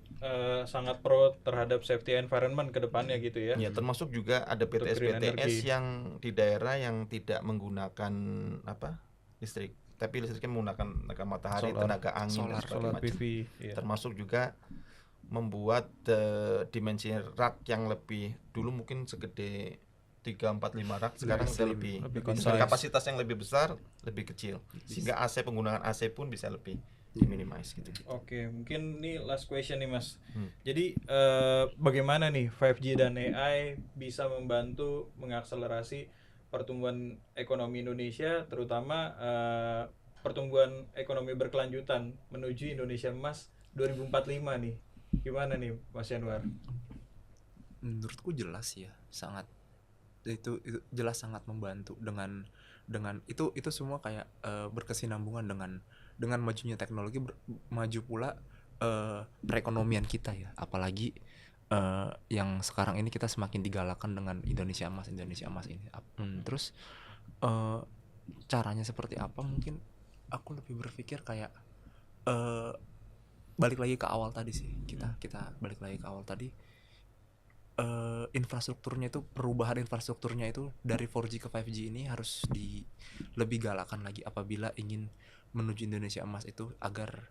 sangat pro terhadap safety environment ke depannya gitu ya. Ya, termasuk juga ada BTS yang di daerah yang tidak menggunakan listrik, tapi listriknya menggunakan tenaga matahari, tenaga angin, solar PV. Termasuk juga membuat dimensi rak yang lebih, dulu mungkin segede 3, 4, 5 rak, sekarang bisa lebih kapasitas yang lebih besar, lebih kecil, sehingga penggunaan AC pun bisa lebih diminimize gitu. Oke, mungkin ini last question nih Mas. Jadi bagaimana nih 5G dan AI bisa membantu mengakselerasi pertumbuhan ekonomi Indonesia, terutama pertumbuhan ekonomi berkelanjutan menuju Indonesia Emas 2045 nih. Gimana nih Mas Yanwar? Menurutku jelas ya, sangat itu jelas sangat membantu dengan itu semua kayak berkesinambungan dengan majunya teknologi, maju pula perekonomian kita ya, apalagi yang sekarang ini kita semakin digalakkan dengan Indonesia Emas ini. Terus caranya seperti apa, mungkin aku lebih berpikir kayak balik lagi ke awal tadi sih, kita balik lagi ke awal tadi. Infrastrukturnya itu, perubahan infrastrukturnya itu dari 4G ke 5G ini harus lebih galakan lagi apabila ingin menuju Indonesia Emas itu, agar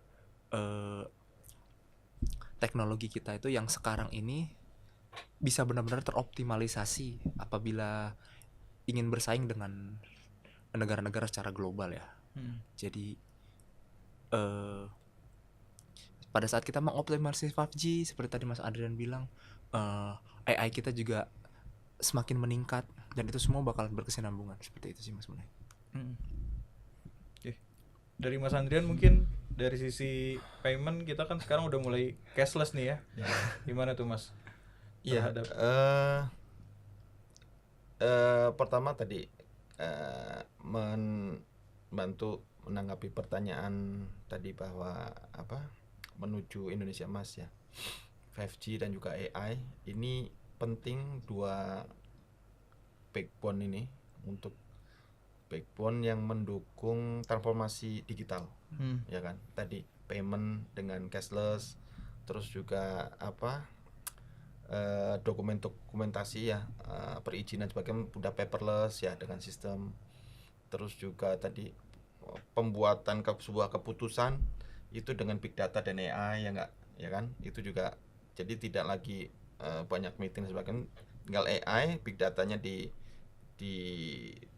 teknologi kita itu yang sekarang ini bisa benar-benar teroptimalisasi apabila ingin bersaing dengan negara-negara secara global ya. Jadi pada saat kita mengoptimalisasi 5G seperti tadi Mas Adrian bilang, AI kita juga semakin meningkat, dan itu semua bakal berkesinambungan. Seperti itu sih Mas Munai. Oke. Dari Mas Andrian mungkin dari sisi payment kita kan sekarang udah mulai cashless nih ya. Gimana tuh Mas? Iya. Pertama tadi membantu menanggapi pertanyaan tadi bahwa menuju Indonesia Emas ya. 5G dan juga AI ini penting, dua backbone ini, untuk backbone yang mendukung transformasi digital. Ya kan, tadi payment dengan cashless, terus juga dokumentasi ya, perizinan sebagainya udah paperless ya dengan sistem. Terus juga tadi pembuatan sebuah keputusan itu dengan big data dan AI ya enggak, ya kan, itu juga. Jadi tidak lagi banyak meeting sebagainya, tinggal AI, big datanya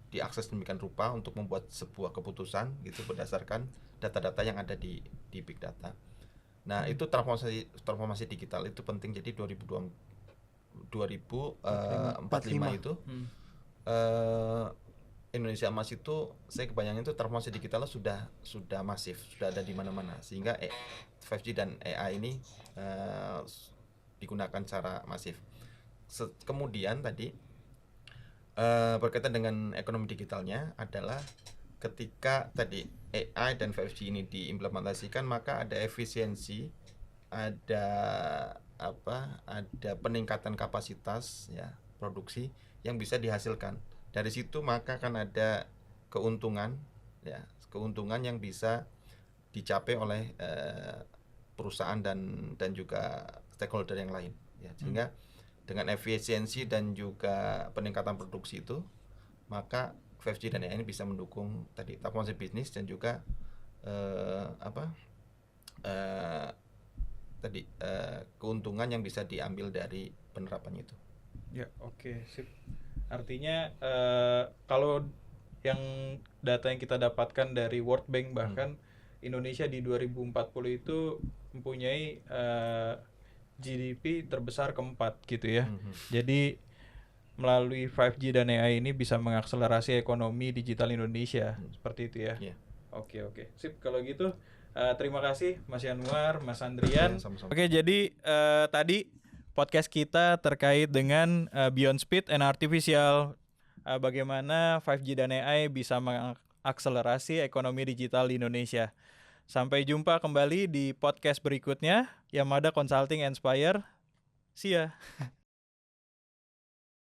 diakses demikian rupa untuk membuat sebuah keputusan gitu berdasarkan data-data yang ada di big data. Nah, itu transformasi digital itu penting. Jadi 2045 itu Indonesia Emas itu, saya kebayangin itu transformasi digitalnya sudah masif, sudah ada di mana-mana, sehingga 5G dan AI ini digunakan secara masif. Kemudian tadi berkaitan dengan ekonomi digitalnya adalah ketika tadi AI dan 5G ini diimplementasikan, maka ada efisiensi, ada peningkatan kapasitas ya produksi yang bisa dihasilkan. Dari situ maka akan ada keuntungan yang bisa dicapai oleh perusahaan dan juga stakeholder yang lain ya. Sehingga dengan efisiensi dan juga peningkatan produksi itu, maka 5G dan AI ini bisa mendukung tadi konsep bisnis dan juga keuntungan yang bisa diambil dari penerapannya itu. Ya, oke, sip. Artinya kalau yang data yang kita dapatkan dari World Bank bahkan Indonesia di 2040 itu mempunyai GDP terbesar keempat gitu ya. Jadi melalui 5G dan AI ini bisa mengakselerasi ekonomi digital Indonesia seperti itu ya. Iya. Oke. Sip, kalau gitu terima kasih Mas Yanuar, Mas Andrian. Ya, sama-sama. Oke, jadi tadi podcast kita terkait dengan Beyond Speed and Artificial, bagaimana 5G dan AI bisa mengakselerasi ekonomi digital di Indonesia. Sampai jumpa kembali di podcast berikutnya, Yamada Consulting Inspire. See ya.